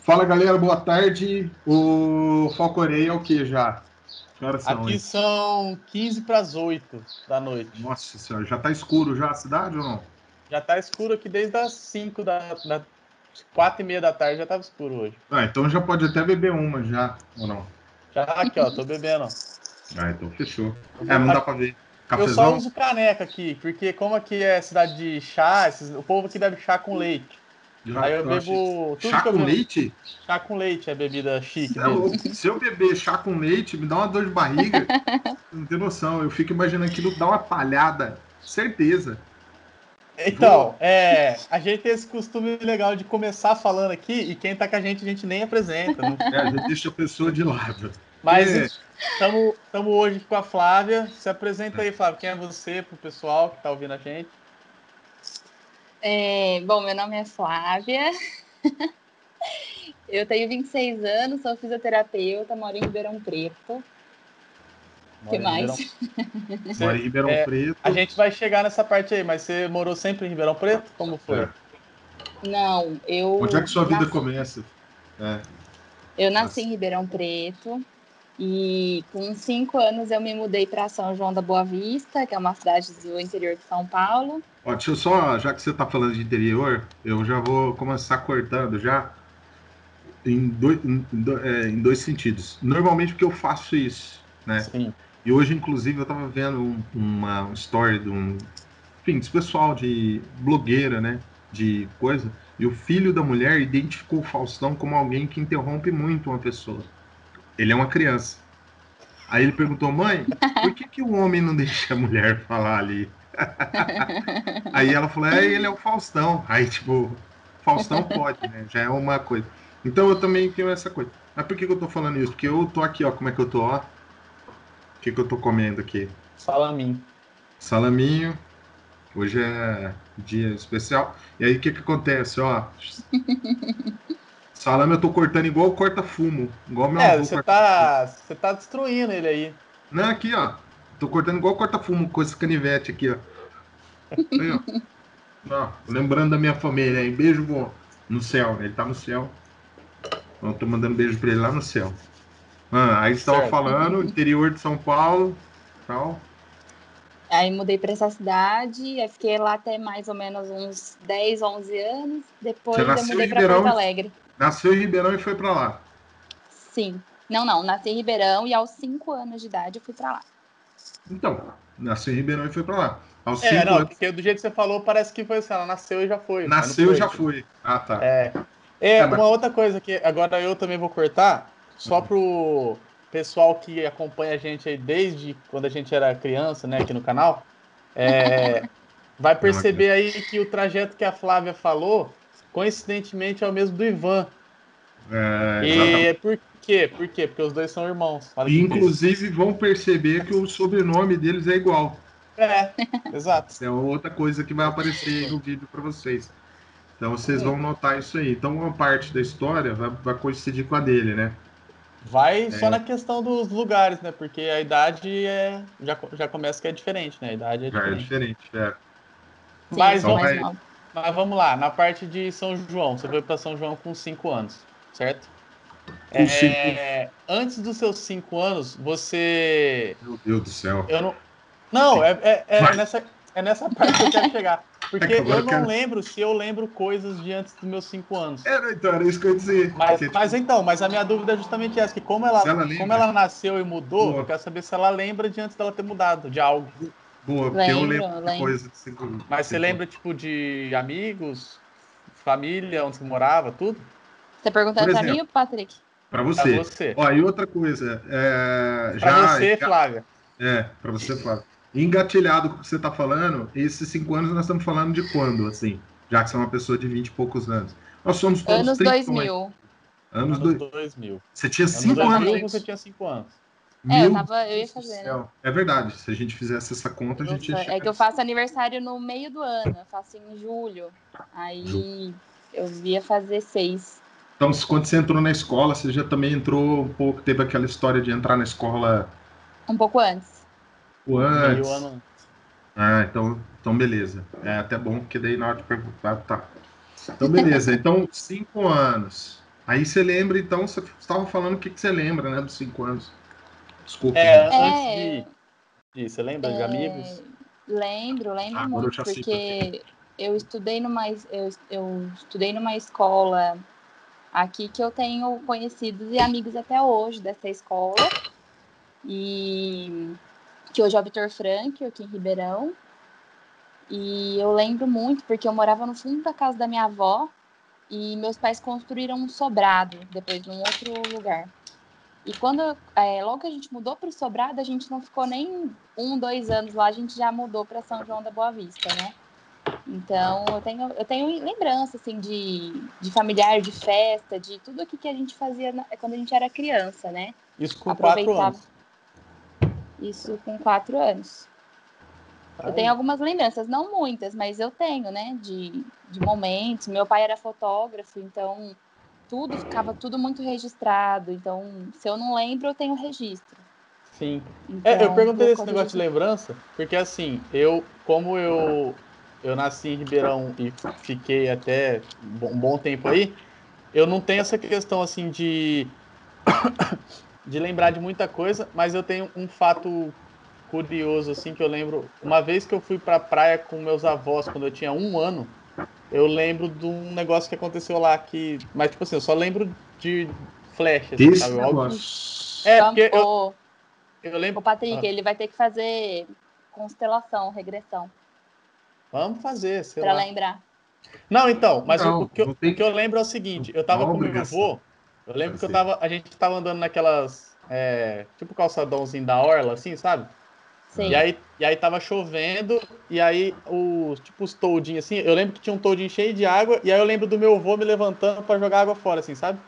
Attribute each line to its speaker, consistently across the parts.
Speaker 1: Fala galera, boa tarde. O Falcoreia é o que já? Que horas são,
Speaker 2: Aqui
Speaker 1: hein?
Speaker 2: são 15 para as 8 da noite.
Speaker 1: Nossa senhora, já tá escuro já a cidade ou não?
Speaker 2: Já tá escuro aqui desde as 5 4h30 da tarde, já tava escuro hoje.
Speaker 1: Ah, então já pode até beber uma já, ou não?
Speaker 2: Já aqui, ó, tô bebendo.
Speaker 1: Ah, então fechou.
Speaker 2: Eu,
Speaker 1: É,
Speaker 2: vou-
Speaker 1: não dá pra ver.
Speaker 2: eu só
Speaker 1: Cafezão?
Speaker 2: uso caneca aqui, porque como aqui é cidade de chá, o povo aqui bebe chá com leite. Aí eu
Speaker 1: Eu achei.
Speaker 2: bebo tudo
Speaker 1: Chá
Speaker 2: que eu
Speaker 1: com
Speaker 2: bebo.
Speaker 1: leite?
Speaker 2: Chá com leite é bebida
Speaker 1: Cê
Speaker 2: chique
Speaker 1: é louco.
Speaker 2: deles.
Speaker 1: Se eu beber chá com leite, me dá uma dor de barriga. Não tem noção. Eu fico imaginando aquilo dá uma palhada. Certeza. Vou.
Speaker 2: Então, a gente tem esse costume legal de começar falando aqui e quem tá com a gente nem apresenta. Não.
Speaker 1: É, a gente deixa a pessoa de lado.
Speaker 2: Mas
Speaker 1: Porque.
Speaker 2: estamos hoje com a Flávia. Se apresenta aí, Flávia. Quem é você para o pessoal que está ouvindo a gente?
Speaker 3: Bom, meu nome é Flávia. Eu tenho 26 anos, sou fisioterapeuta, moro em Ribeirão Preto. O que mais?
Speaker 1: Mora em Ribeirão Preto.
Speaker 2: A gente vai chegar nessa parte aí, mas você morou sempre em Ribeirão Preto? Como foi?
Speaker 1: É.
Speaker 3: Não,
Speaker 1: Onde é que sua vida começa?
Speaker 3: Eu nasci em Ribeirão Preto e com 5 anos eu me mudei para São João da Boa Vista, que é uma cidade do interior de São Paulo.
Speaker 1: Ó, deixa eu só, já que você está falando de interior, eu já vou começar cortando já em dois sentidos. Normalmente porque eu faço isso, né?
Speaker 2: Sim.
Speaker 1: E hoje, inclusive, eu estava vendo uma story enfim, desse pessoal de blogueira, né? De coisa. E o filho da mulher identificou o Faustão como alguém que interrompe muito uma pessoa. Ele é uma criança. Aí ele perguntou, mãe, por que o homem não deixa a mulher falar ali? Aí ela falou, ele é o Faustão. Aí, tipo, Faustão pode, né? Já é uma coisa. Então eu também tenho essa coisa. Mas por que eu tô falando isso? Porque eu tô aqui, ó, como é que eu tô, ó? O que eu tô comendo aqui?
Speaker 2: Salaminho.
Speaker 1: Salaminho. Hoje é dia especial. E aí, o que acontece, ó? Salame eu tô cortando igual corta-fumo. Igual meu avô
Speaker 2: Você
Speaker 1: corta fumo.
Speaker 2: tá destruindo ele aí.
Speaker 1: Não, aqui, ó. Tô cortando igual corta-fumo com esse canivete aqui, ó. Aí, ó. Ó, lembrando da minha família, hein? Beijo, vô. No céu, né? Ele tá no céu. Eu tô mandando beijo pra ele lá no céu. Aí você tava
Speaker 2: Certo.
Speaker 1: falando, interior de São Paulo, tal.
Speaker 3: Aí mudei para essa cidade, aí fiquei lá até mais ou menos uns 10, 11 anos.
Speaker 1: Você
Speaker 3: Depois eu
Speaker 1: nasceu em
Speaker 3: mudei para Porto
Speaker 1: Ribeirão,
Speaker 3: Alegre.
Speaker 1: nasceu em Ribeirão e foi pra lá.
Speaker 3: Sim. Não, nasci em Ribeirão e aos 5 anos de idade eu fui para lá.
Speaker 1: Então, nasceu em Ribeirão e foi pra lá. Aos 5
Speaker 2: Não,
Speaker 1: anos.
Speaker 2: porque do jeito que você falou, parece que foi assim, ela nasceu e já foi, mas não
Speaker 1: Nasceu e
Speaker 2: foi.
Speaker 1: já
Speaker 2: Tipo.
Speaker 1: foi. Ah, tá. Mas
Speaker 2: Uma outra coisa que agora eu também vou cortar, só pro pessoal que acompanha a gente aí desde quando a gente era criança, né, aqui no canal, vai
Speaker 1: não é
Speaker 2: perceber aí que o trajeto que a Flávia falou, coincidentemente, é o mesmo do Ivan. E
Speaker 1: exatamente.
Speaker 2: por quê? Por quê? Porque os dois são irmãos. Olha
Speaker 1: E,
Speaker 2: que triste.
Speaker 1: inclusive, vão perceber que o sobrenome deles é igual.
Speaker 2: É, exato.
Speaker 1: É outra coisa que vai aparecer aí no vídeo para vocês. Então, vocês vão notar isso aí. Então, uma parte da história vai coincidir com a dele, né?
Speaker 2: Vai só na questão dos lugares, né? Porque a idade já começa que é diferente, né? A idade é
Speaker 1: Já é
Speaker 2: diferente.
Speaker 1: diferente,
Speaker 3: Sim, eu
Speaker 2: Mas
Speaker 3: sou
Speaker 1: Então,
Speaker 2: vamos,
Speaker 3: mais
Speaker 1: vai.
Speaker 3: nova.
Speaker 2: mas vamos lá, na parte de São João. Você foi para São João com 5 anos, certo?
Speaker 1: Com 5.
Speaker 2: Antes dos seus 5 anos, você.
Speaker 1: Meu Deus do céu.
Speaker 2: Eu não. Não,
Speaker 1: Sim.
Speaker 2: é nessa parte que eu quero chegar.
Speaker 1: É que
Speaker 2: Porque
Speaker 1: agora
Speaker 2: eu
Speaker 1: eu
Speaker 2: não
Speaker 1: quero.
Speaker 2: lembro se eu lembro coisas de antes dos meus 5 anos.
Speaker 1: Então, era isso que eu ia dizer.
Speaker 2: Mas,
Speaker 1: Que,
Speaker 2: mas
Speaker 1: tipo,
Speaker 2: então, mas a minha dúvida é justamente essa, que
Speaker 1: se ela
Speaker 2: como
Speaker 1: lembra,
Speaker 2: ela nasceu e mudou, eu
Speaker 1: boa,
Speaker 2: quero saber se ela lembra de antes dela ter mudado, de algo.
Speaker 1: boa, porque eu lembro
Speaker 3: Lembro,
Speaker 1: de
Speaker 3: lembro.
Speaker 1: coisa de 5
Speaker 2: Mas você lembra, tipo, de amigos, família, onde você morava, tudo?
Speaker 3: Você tá
Speaker 1: Por
Speaker 3: perguntando para mim
Speaker 1: exemplo,
Speaker 3: ou pro Patrick?
Speaker 1: para
Speaker 2: Pra
Speaker 1: você.
Speaker 2: você.
Speaker 1: Ó, e outra coisa,
Speaker 2: Pra você, Flávia.
Speaker 1: para você, Flávio. Engatilhado com o que você está falando, esses 5 anos nós estamos falando de quando, assim? Já que você é uma pessoa de 20 e poucos anos. Nós somos todos
Speaker 3: Anos
Speaker 1: trintões.
Speaker 3: 2000.
Speaker 1: Anos
Speaker 2: Anos
Speaker 1: do...
Speaker 2: 2000.
Speaker 1: Você tinha
Speaker 2: Anos
Speaker 1: 5 anos,
Speaker 2: 2000
Speaker 1: hein?
Speaker 2: você tinha 5 anos.
Speaker 1: Meu
Speaker 3: Eu ia
Speaker 1: Deus do
Speaker 3: fazer, né?
Speaker 1: céu. É verdade, se a gente fizesse essa conta, a gente ia
Speaker 3: É
Speaker 1: chegar
Speaker 3: que eu
Speaker 1: nisso.
Speaker 3: faço aniversário no meio do ano, eu faço em julho. Aí eu ia fazer 6.
Speaker 1: Então, quando você entrou na escola, você já também entrou um pouco, teve aquela história de entrar na escola
Speaker 3: Um pouco antes.
Speaker 1: o
Speaker 2: Meio
Speaker 1: antes.
Speaker 2: ano.
Speaker 1: Então beleza. É até bom, porque daí na hora de perguntar, tá. Então, beleza. Então, 5 anos. Aí você lembra, então, você estava falando o que você lembra, né, dos 5 anos. Desculpa, gente.
Speaker 2: Antes de você lembra de amigos?
Speaker 3: Lembro
Speaker 1: Agora eu
Speaker 3: muito,
Speaker 1: já sei por quê.
Speaker 3: porque eu estudei numa escola aqui que eu tenho conhecidos e amigos até hoje dessa escola, e que hoje é o Vitor Frank, aqui em Ribeirão. E eu lembro muito, porque eu morava no fundo da casa da minha avó, e meus pais construíram um sobrado, depois num outro lugar. E logo que a gente mudou para o sobrado, a gente não ficou nem 2 anos lá, a gente já mudou para São João da Boa Vista, né? Então, eu tenho lembrança, assim, de familiar, de festa, de tudo aqui que a gente fazia quando a gente era criança, né?
Speaker 2: Isso com 4
Speaker 3: Aproveitava
Speaker 2: anos.
Speaker 3: isso com 4 anos. Eu tenho
Speaker 2: Aí.
Speaker 3: algumas lembranças, não muitas, mas eu tenho, né? De momentos. Meu pai era fotógrafo, então ficava tudo muito registrado. Então, se eu não lembro, eu tenho registro.
Speaker 2: Sim. Eu
Speaker 3: Então,
Speaker 2: perguntei esse
Speaker 3: procuro
Speaker 2: negócio de
Speaker 3: registrar.
Speaker 2: lembrança, porque assim, como eu nasci em Ribeirão e fiquei até um bom tempo aí, eu não tenho essa questão assim de lembrar de muita coisa, mas eu tenho um fato curioso assim que eu lembro. Uma vez que eu fui pra praia com meus avós quando eu tinha 1 ano, eu lembro de um negócio que aconteceu lá mas tipo assim, eu só lembro de flash, assim,
Speaker 1: Esse
Speaker 2: sabe? Óbvio.
Speaker 1: negócio.
Speaker 2: Porque eu
Speaker 3: O
Speaker 2: lembro.
Speaker 3: Patrick, ele vai ter que fazer constelação, regressão,
Speaker 2: Vamos fazer, sei
Speaker 3: para
Speaker 2: lá.
Speaker 3: lembrar.
Speaker 2: Não, então, mas
Speaker 1: Não, não
Speaker 2: o
Speaker 1: tem
Speaker 2: que eu lembro é o seguinte, eu tava
Speaker 1: uma
Speaker 2: com meu
Speaker 1: obrigação
Speaker 2: avô, eu lembro que
Speaker 1: fazer.
Speaker 2: a gente tava andando naquelas, tipo calçadãozinho da orla, assim, sabe? E
Speaker 3: Sei.
Speaker 2: aí, e aí tava chovendo, e aí os toldinhos, assim, eu lembro que tinha um toldinho cheio de água, e aí eu lembro do meu avô me levantando pra jogar água fora, assim, sabe?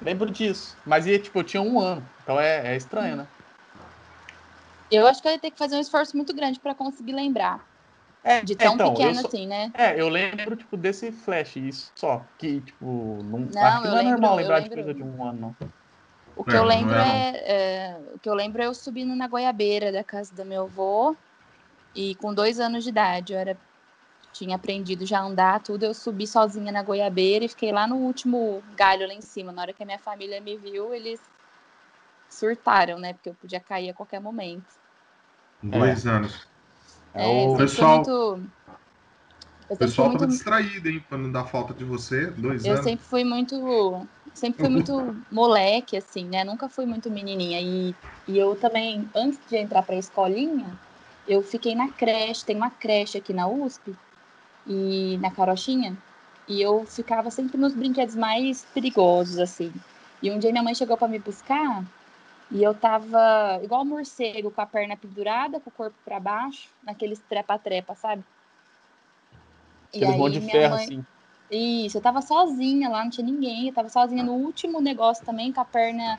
Speaker 2: Lembro disso. Mas, tipo, eu tinha 1 ano, então é estranho, né?
Speaker 3: Eu acho que eu ia ter que fazer um esforço muito grande para conseguir lembrar. De tão
Speaker 2: Então,
Speaker 3: pequeno assim, né?
Speaker 2: eu lembro, tipo, desse flash, isso só, que, tipo, não, acho
Speaker 3: Não,
Speaker 2: que
Speaker 3: eu
Speaker 2: não é
Speaker 3: lembro,
Speaker 2: normal
Speaker 3: eu
Speaker 2: lembrar de coisa de
Speaker 3: lembro.
Speaker 2: 1 ano, não.
Speaker 3: O que eu
Speaker 1: Não
Speaker 3: lembro
Speaker 1: é não.
Speaker 3: o que eu lembro é eu subindo na goiabeira da casa do meu avô, e com 2 anos de idade, tinha aprendido já a andar, tudo, eu subi sozinha na goiabeira e fiquei lá no último galho lá em cima. Na hora que a minha família me viu, eles surtaram, né? Porque eu podia cair a qualquer momento.
Speaker 1: 2 anos.
Speaker 2: É
Speaker 3: Eu
Speaker 1: O
Speaker 2: o.
Speaker 3: sempre fui
Speaker 1: pessoal,
Speaker 3: muito. Eu
Speaker 1: o
Speaker 3: sempre fui
Speaker 1: pessoal tava
Speaker 3: muito.
Speaker 1: distraído, hein, para não dar falta de você. dois
Speaker 3: Eu
Speaker 1: anos.
Speaker 3: sempre fui muito. Sempre fui muito moleque, assim, né? Nunca fui muito menininha. E eu também, antes de entrar pra escolinha, eu fiquei na creche. Tem uma creche aqui na USP, e na Carochinha. E eu ficava sempre nos brinquedos mais perigosos, assim. E um dia minha mãe chegou para me buscar e eu tava igual um morcego, com a perna pendurada, com o corpo para baixo, naqueles trepa-trepa, sabe? E
Speaker 2: Aqueles monte
Speaker 3: aí
Speaker 2: de
Speaker 3: minha
Speaker 2: ferro,
Speaker 3: mãe.
Speaker 2: assim.
Speaker 3: Isso, eu tava sozinha lá, não tinha ninguém. Eu tava sozinha no último negócio também, com a perna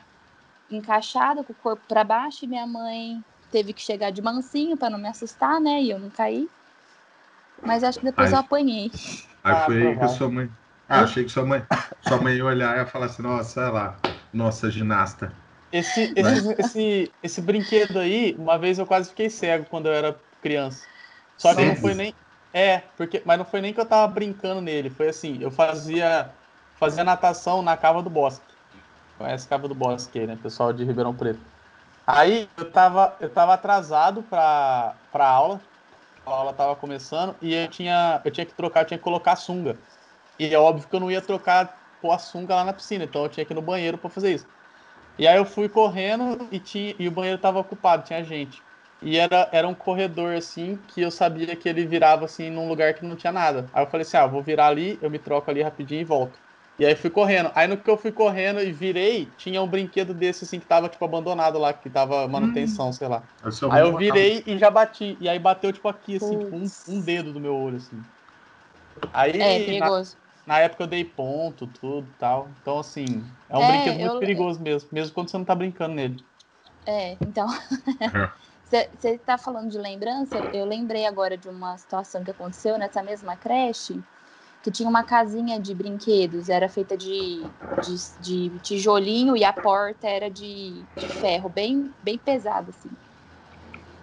Speaker 3: encaixada, com o corpo para baixo. E minha mãe teve que chegar de mansinho para não me assustar, né? E eu não caí. Mas acho que depois eu
Speaker 1: Aí,
Speaker 3: apanhei.
Speaker 1: aí
Speaker 2: Ah,
Speaker 1: foi aí que a
Speaker 2: provável.
Speaker 1: sua mãe. Ah, achei que sua mãe ia olhar e ia falar assim, nossa, olha lá, nossa ginasta. Mas,
Speaker 2: Esse brinquedo aí, uma vez eu quase fiquei cego quando eu era criança. Só que não
Speaker 1: cego?
Speaker 2: foi nem. Mas não foi nem que eu tava brincando nele. Foi assim, eu fazia natação na Cava do Bosque. Conhece a Cava do Bosque aí, né? Pessoal de Ribeirão Preto. Aí eu tava atrasado pra aula. A aula tava começando e eu tinha que colocar a sunga. E é óbvio que eu não ia pôr a sunga lá na piscina, então eu tinha que ir no banheiro pra fazer isso. E aí eu fui correndo e o banheiro tava ocupado, tinha gente. E era um corredor assim que eu sabia que ele virava assim num lugar que não tinha nada. Aí eu falei assim: eu vou virar ali, eu me troco ali rapidinho e volto. E aí fui correndo. Aí no que eu fui correndo e virei, tinha um brinquedo desse assim que tava tipo abandonado lá, que tava manutenção, sei lá.
Speaker 1: Você
Speaker 2: Aí eu
Speaker 1: arrumou a capa.
Speaker 2: virei e já bati. E aí bateu tipo aqui assim, tipo um
Speaker 3: Putz.
Speaker 2: dedo do meu olho assim.
Speaker 3: É,
Speaker 2: Aí
Speaker 3: perigoso.
Speaker 2: na época eu dei ponto, tudo tal. Então, assim, é um brinquedo
Speaker 3: É,
Speaker 2: muito perigoso mesmo quando você não tá brincando nele.
Speaker 3: então,
Speaker 1: É.
Speaker 3: você tá falando de lembrança, eu lembrei agora de uma situação que aconteceu nessa mesma creche, que tinha uma casinha de brinquedos, era feita de tijolinho e a porta era de ferro, bem, bem pesada, assim.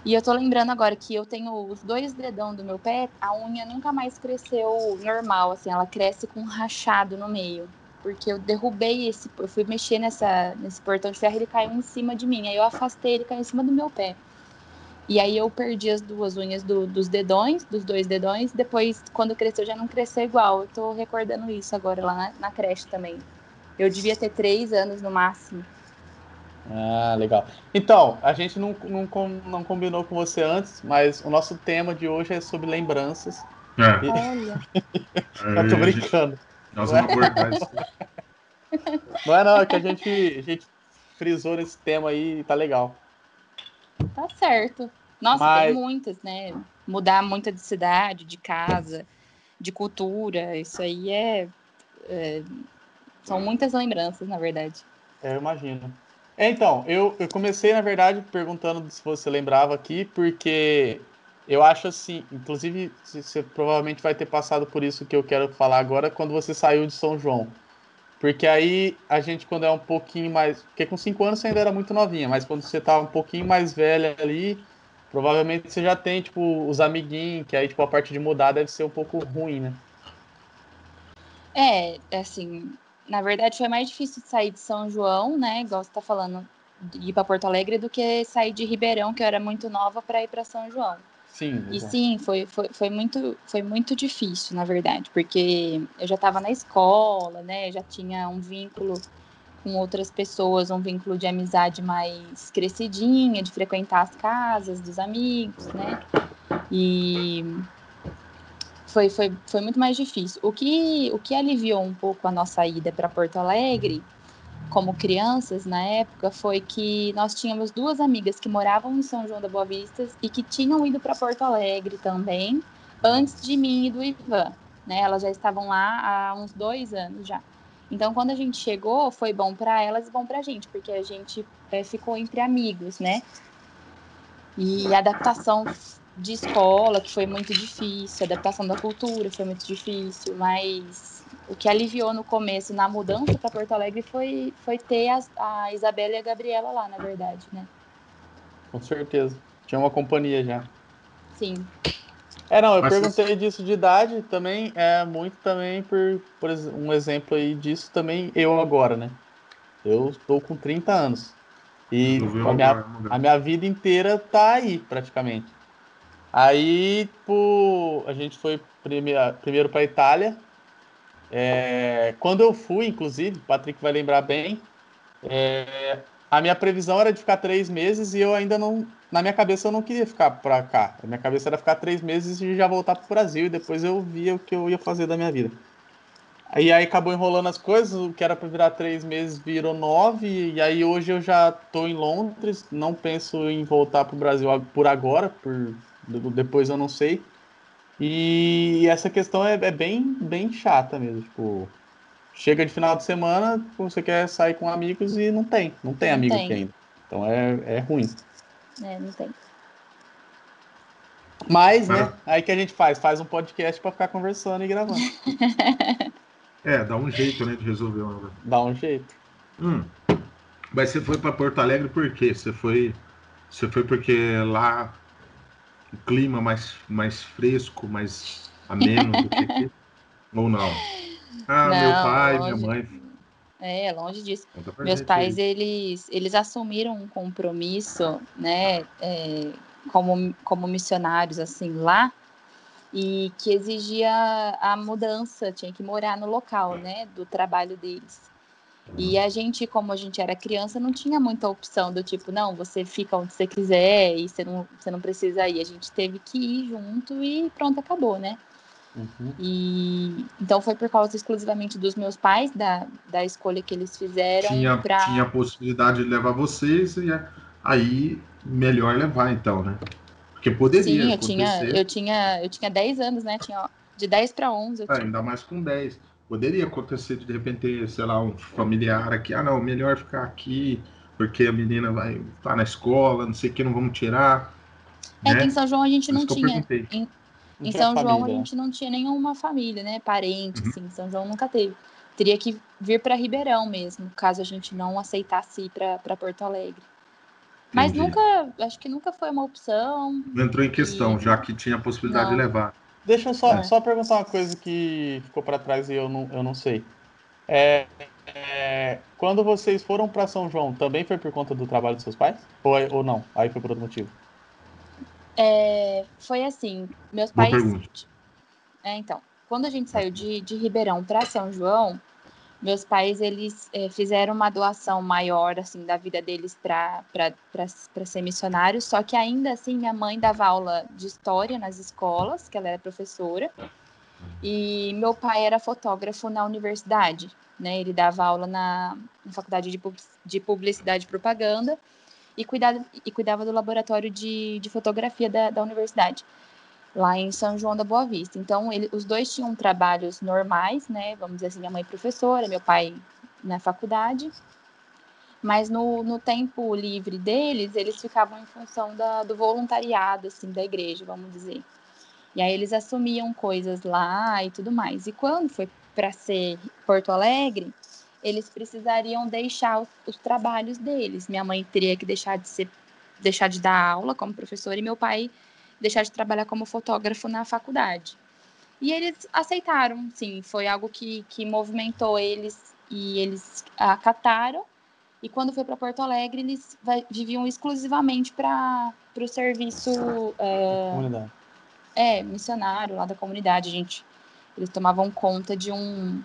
Speaker 3: E eu tô lembrando agora que eu tenho os 2 dedão do meu pé, a unha nunca mais cresceu normal, assim, ela cresce com um rachado no meio. porque eu derrubei eu fui mexer nesse portão de ferro e ele caiu em cima de mim. Aí eu afastei, ele caiu em cima do meu pé. E aí eu perdi as 2 unhas dos dedões, dos 2 dedões. Depois, quando cresceu, já não cresceu igual. Eu tô recordando isso agora lá na creche também. Eu devia ter 3 anos no máximo.
Speaker 2: Ah, legal. Então, a gente não combinou com você antes, mas o nosso tema de hoje é sobre lembranças.
Speaker 1: É,
Speaker 3: Olha,
Speaker 2: Eu tô
Speaker 1: gente,
Speaker 2: brincando.
Speaker 1: nós
Speaker 2: Não é,
Speaker 1: vamos abordar isso.
Speaker 2: não, é que a gente frisou nesse tema aí e tá legal.
Speaker 3: tá certo. Nossa, tem
Speaker 2: Mas,
Speaker 3: muitas, né? Mudar muito de cidade, de casa, de cultura. Isso aí são muitas lembranças, na verdade.
Speaker 2: eu imagino. Então, eu comecei, na verdade, perguntando se você lembrava aqui, porque eu acho assim, inclusive, você provavelmente vai ter passado por isso que eu quero falar agora, quando você saiu de São João. Porque aí a gente, quando é um pouquinho mais. Porque com 5 anos você ainda era muito novinha, mas quando você tá um pouquinho mais velha ali, provavelmente você já tem, tipo, os amiguinhos, que aí, tipo, a parte de mudar deve ser um pouco ruim, né?
Speaker 3: Assim, na verdade foi mais difícil sair de São João, né? Igual você tá falando, de ir para Porto Alegre, do que sair de Ribeirão, que eu era muito nova, para ir para São João.
Speaker 2: Sim,
Speaker 3: E
Speaker 2: exato.
Speaker 3: sim, foi muito difícil, na verdade, porque eu já estava na escola, né? Já tinha um vínculo com outras pessoas, um vínculo de amizade mais crescidinha, de frequentar as casas dos amigos, né? E foi muito mais difícil. O que aliviou um pouco a nossa ida para Porto Alegre, como crianças na época, foi que nós tínhamos 2 amigas que moravam em São João da Boa Vista e que tinham ido para Porto Alegre também, antes de mim e do Ivan. Né? Elas já estavam lá há uns 2 anos já. Então, quando a gente chegou, foi bom para elas e bom para a gente, porque a gente ficou entre amigos, né? E a adaptação de escola, que foi muito difícil, a adaptação da cultura foi muito difícil, mas o que aliviou no começo, na mudança para Porto Alegre, foi ter a Isabela e a Gabriela lá, na verdade, né?
Speaker 2: Com certeza. Tinha uma companhia já.
Speaker 3: Sim.
Speaker 2: Não, eu
Speaker 1: Mas
Speaker 2: perguntei disso de idade também, muito também por um exemplo aí disso também, eu agora, né? Eu estou com 30 anos. E
Speaker 1: resolveu
Speaker 2: a minha,
Speaker 1: agora
Speaker 2: a
Speaker 1: mudar.
Speaker 2: minha vida inteira tá aí, praticamente. Aí, tipo, a gente foi primeiro para Itália. Quando eu fui, inclusive, o Patrick vai lembrar bem, a minha previsão era de ficar 3 meses e eu ainda não. Na minha cabeça eu não queria ficar pra cá. Na minha cabeça era ficar 3 meses e já voltar pro Brasil e depois eu via o que eu ia fazer da minha vida. Aí acabou enrolando as coisas, o que era para virar 3 meses virou 9, e aí hoje eu já tô em Londres, não penso em voltar pro Brasil por agora, depois eu não sei. E essa questão é bem chata mesmo, tipo, chega de final de semana, você quer sair com amigos e não tem
Speaker 3: Não
Speaker 2: amigo aqui
Speaker 3: tem.
Speaker 2: ainda. Então é ruim.
Speaker 3: Não tem.
Speaker 2: Mas,
Speaker 1: Para,
Speaker 2: né, aí que a gente faz um podcast para ficar conversando e gravando.
Speaker 1: dá um jeito, né, de resolver o negócio.
Speaker 2: Dá um jeito.
Speaker 1: Hum, mas você foi para Porto Alegre por quê? Você foi porque lá o clima mais fresco, mais ameno do que aqui? Ou não? Ah, meu
Speaker 3: Não,
Speaker 1: pai, minha mãe.
Speaker 3: longe disso.
Speaker 1: Conta pra
Speaker 3: Meus
Speaker 1: gente
Speaker 3: pais,
Speaker 1: aí.
Speaker 3: eles assumiram um compromisso, né, como missionários, assim, lá, e que exigia a mudança, tinha que morar no local, né, do trabalho deles. E a gente, como a gente era criança, não tinha muita opção do tipo, não, você fica onde você quiser e você não precisa ir. A gente teve que ir junto e pronto, acabou, né?
Speaker 2: Uhum.
Speaker 3: E então foi por causa exclusivamente dos meus pais, da escolha que eles fizeram
Speaker 1: Tinha a possibilidade de levar vocês e aí melhor levar então, né? Porque poderia
Speaker 3: Sim,
Speaker 1: acontecer,
Speaker 3: eu tinha 10 anos, né? Tinha de 10 para 11 eu tinha.
Speaker 1: ainda mais com 10. Poderia acontecer de repente, sei lá, um familiar aqui, ah não, melhor ficar aqui, porque a menina vai estar na escola, não sei o que, não vamos tirar,
Speaker 3: É que em
Speaker 1: né?
Speaker 3: São João a gente
Speaker 1: Por isso
Speaker 3: não
Speaker 1: que eu
Speaker 3: tinha.
Speaker 1: perguntei.
Speaker 2: Não
Speaker 3: Em
Speaker 2: tinha
Speaker 3: São João a
Speaker 2: família, né?
Speaker 3: gente não tinha nenhuma família, né? Parente,
Speaker 1: Uhum,
Speaker 3: assim. São João nunca teve. Teria que vir para Ribeirão mesmo, caso a gente não aceitasse ir para Porto Alegre. Mas
Speaker 1: entendi.
Speaker 3: nunca, acho que nunca foi uma opção.
Speaker 1: Não entrou em
Speaker 3: E
Speaker 1: questão, já que tinha a possibilidade de
Speaker 3: não,
Speaker 1: levar.
Speaker 2: Deixa eu só,
Speaker 3: é.
Speaker 2: só perguntar uma coisa que ficou para trás e eu não sei. Quando vocês foram para São João, também foi por conta do trabalho dos seus pais? Ou não? Aí foi por outro motivo?
Speaker 3: Foi assim, meus
Speaker 1: Boa
Speaker 3: pais...
Speaker 1: pergunta.
Speaker 3: Então, quando a gente saiu de Ribeirão para São João, meus pais, eles fizeram uma doação maior, assim, da vida deles para ser missionários, só que ainda assim minha mãe dava aula de história nas escolas, que ela era professora, e meu pai era fotógrafo na universidade, né? Ele dava aula na faculdade de publicidade e propaganda e cuidava do laboratório de fotografia da universidade, lá em São João da Boa Vista. Então, os dois tinham trabalhos normais, né? Vamos dizer assim, minha mãe professora, meu pai na faculdade. Mas no tempo livre deles, eles ficavam em função do voluntariado, assim, da igreja, vamos dizer. E aí eles assumiam coisas lá e tudo mais. E quando foi para ser Porto Alegre, eles precisariam deixar os trabalhos deles. Minha mãe teria que deixar de dar aula como professora e meu pai deixar de trabalhar como fotógrafo na faculdade. E eles aceitaram, sim, foi algo que movimentou eles e eles acataram. E quando foi para Porto Alegre, eles viviam exclusivamente para o serviço
Speaker 2: Comunidade.
Speaker 3: missionário lá da comunidade. Eles tomavam conta de um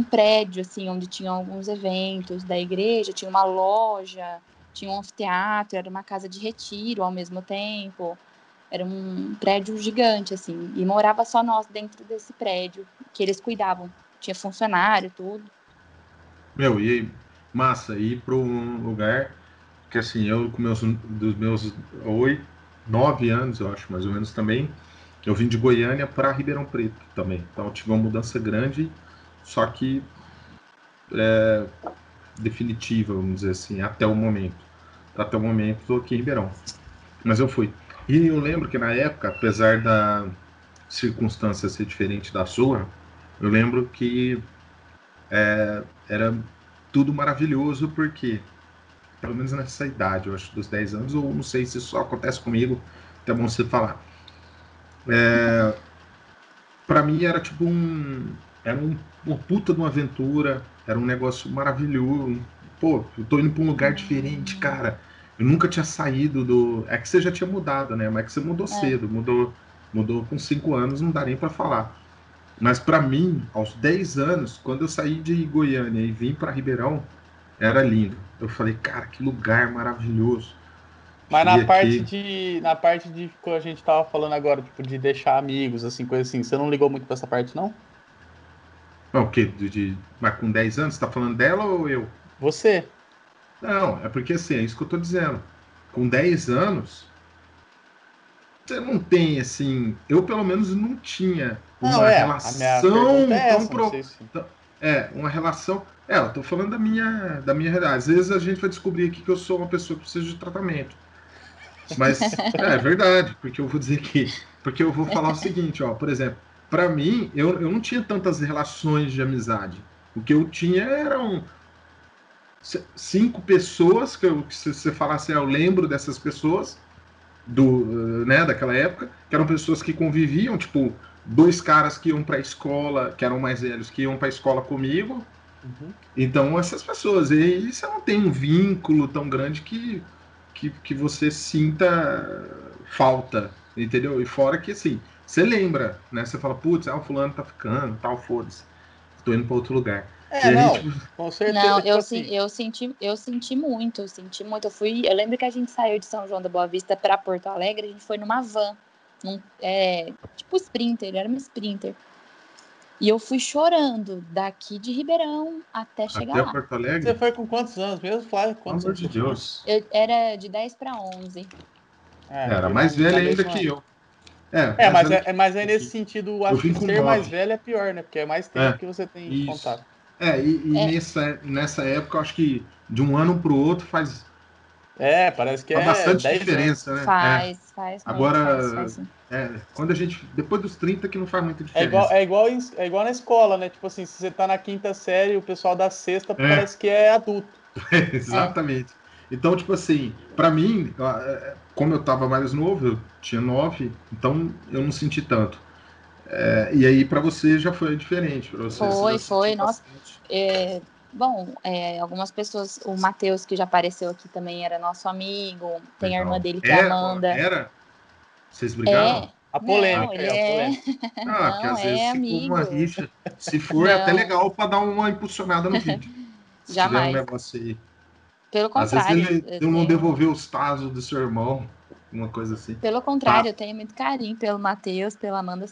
Speaker 3: prédio, assim, onde tinham alguns eventos da igreja, tinha uma loja, tinha um anfiteatro, era uma casa de retiro ao mesmo tempo. Era um prédio gigante, assim, e morava só nós dentro desse prédio, que eles cuidavam. Tinha funcionário, tudo.
Speaker 1: Meu, e massa, ir para um lugar que assim, eu com dos meus 9 anos, eu acho, mais ou menos também, eu vim de Goiânia para Ribeirão Preto também. Então eu tive uma mudança grande, só que definitiva, vamos dizer assim, até o momento. Até o momento estou aqui em Ribeirão. Mas eu fui. E eu lembro que na época, apesar da circunstância ser diferente da sua, eu lembro que era tudo maravilhoso, porque, pelo menos nessa idade, eu acho, dos 10 anos, ou não sei se isso só acontece comigo, até bom você falar. Para mim era tipo uma puta de uma aventura, era um negócio maravilhoso. Pô, eu tô indo pra um lugar diferente, cara. Eu nunca tinha saído do. É que você já tinha mudado, né? Mas é que você mudou cedo, mudou com 5 anos, não dá nem pra falar. Mas para mim, aos 10 anos, quando eu saí de Goiânia e vim para Ribeirão, era lindo. Eu falei, cara, que lugar maravilhoso.
Speaker 2: Mas
Speaker 1: Cheguei aqui.
Speaker 2: na parte de que a gente tava falando agora, tipo, de deixar amigos, assim, coisa assim, você não ligou muito pra essa parte, não?
Speaker 1: Não, o quê? Mas com 10 anos, você tá falando dela ou eu?
Speaker 2: Você.
Speaker 1: Não, é porque assim, é isso que eu tô dizendo. Com 10 anos, você não tem assim. Eu, pelo menos, não tinha
Speaker 2: Não,
Speaker 1: uma
Speaker 2: a minha pergunta
Speaker 1: relação
Speaker 2: é
Speaker 1: tão.
Speaker 2: essa, não sei se...
Speaker 1: Uma relação. Eu tô falando da minha realidade. Às vezes a gente vai descobrir aqui que eu sou uma pessoa que precisa de tratamento. Mas é verdade, porque eu vou dizer que. Porque eu vou falar o seguinte, ó, por exemplo, para mim, eu não tinha tantas relações de amizade. O que eu tinha eram 5 pessoas que se você falasse, eu lembro dessas pessoas daquela época, que eram pessoas que conviviam, tipo, 2 caras que iam para a escola, que eram mais velhos, que iam para a escola comigo. Então, essas pessoas, e aí você não tem um vínculo tão grande que você sinta falta, entendeu? E fora que, assim, você lembra, né? Você fala, putz, o fulano tá ficando, tal, foda-se, tô indo para outro lugar. E aí,
Speaker 2: Não,
Speaker 1: tipo,
Speaker 2: com
Speaker 3: Não,
Speaker 2: certeza, tipo assim...
Speaker 3: eu senti muito, eu lembro que a gente saiu de São João da Boa Vista para Porto Alegre, a gente foi numa van, tipo Sprinter, era uma Sprinter. E eu fui chorando daqui de Ribeirão até chegar
Speaker 1: até
Speaker 3: lá.
Speaker 1: Porto
Speaker 2: Você
Speaker 1: Alegre,
Speaker 2: foi com quantos anos mesmo, Flávio?
Speaker 1: pelo
Speaker 2: Quantos
Speaker 1: amor
Speaker 2: anos
Speaker 1: de
Speaker 2: você tinha?
Speaker 1: Deus.
Speaker 3: Eu era de 10 para 11.
Speaker 1: Era
Speaker 2: Foi
Speaker 1: mais
Speaker 2: na
Speaker 1: velha ainda
Speaker 2: mesma...
Speaker 1: que eu. Mais
Speaker 2: Mas,
Speaker 1: velho que
Speaker 2: mas aí
Speaker 1: eu.
Speaker 2: nesse sentido, eu
Speaker 1: Eu
Speaker 2: acho
Speaker 1: vim
Speaker 2: que
Speaker 1: com
Speaker 2: ser mais
Speaker 1: 9.
Speaker 2: velho é pior, né? Porque é mais tempo
Speaker 1: É,
Speaker 2: que você tem de
Speaker 1: isso.
Speaker 2: contato.
Speaker 1: E
Speaker 3: É,
Speaker 1: nessa época, eu acho que de um ano para o outro faz
Speaker 2: Parece que
Speaker 1: faz
Speaker 2: é
Speaker 1: bastante
Speaker 2: 10 anos.
Speaker 1: diferença, né?
Speaker 3: faz muito, faz
Speaker 1: Agora,
Speaker 3: sim.
Speaker 1: quando a gente. Depois dos 30 que não faz muita
Speaker 2: É igual,
Speaker 1: diferença.
Speaker 2: é igual, é igual na escola, né? Tipo assim, se você tá na quinta série, o pessoal da sexta
Speaker 1: É,
Speaker 2: parece que é adulto.
Speaker 3: É.
Speaker 1: exatamente. Então, tipo assim, para mim, como eu tava mais novo, eu tinha 9, então eu não senti tanto. E aí para você já foi diferente, para você já
Speaker 3: Foi,
Speaker 1: sentiu
Speaker 3: nossa.
Speaker 1: bastante.
Speaker 3: Bom, algumas pessoas, o Matheus, que já apareceu aqui também, era nosso amigo. Tem a irmã
Speaker 1: Legal.
Speaker 3: dele, que é a Amanda.
Speaker 1: Era? Vocês brigavam?
Speaker 2: A
Speaker 3: Não,
Speaker 2: polêmica,
Speaker 3: ele
Speaker 2: a polêmica.
Speaker 1: Porque
Speaker 3: Não,
Speaker 1: às vezes
Speaker 3: é
Speaker 1: se for uma
Speaker 3: amigo.
Speaker 1: rixa, se for é até
Speaker 3: Não,
Speaker 1: legal para dar uma impulsionada no vídeo. Se tiver um
Speaker 3: jamais.
Speaker 1: negócio aí.
Speaker 3: Pelo
Speaker 1: Às vezes
Speaker 3: contrário,
Speaker 1: ele
Speaker 3: eu
Speaker 1: não
Speaker 3: tenho.
Speaker 1: devolveu os tazos do seu irmão, uma coisa assim.
Speaker 3: Pelo
Speaker 1: Tá.
Speaker 3: contrário, eu tenho muito carinho pelo Matheus, pela Amanda.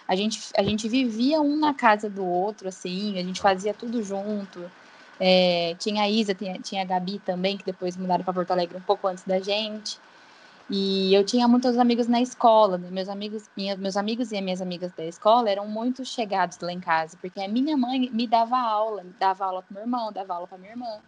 Speaker 3: A gente vivia um na casa do outro, assim, a gente fazia tudo junto. Tinha a Isa, tinha a Gabi também, que depois mudaram para Porto Alegre um pouco antes da gente. E eu tinha muitos amigos na escola, né? Meus amigos e as minhas amigas da escola eram muito chegados lá em casa, porque a minha mãe me dava aula para meu irmão, dava aula para minha irmã.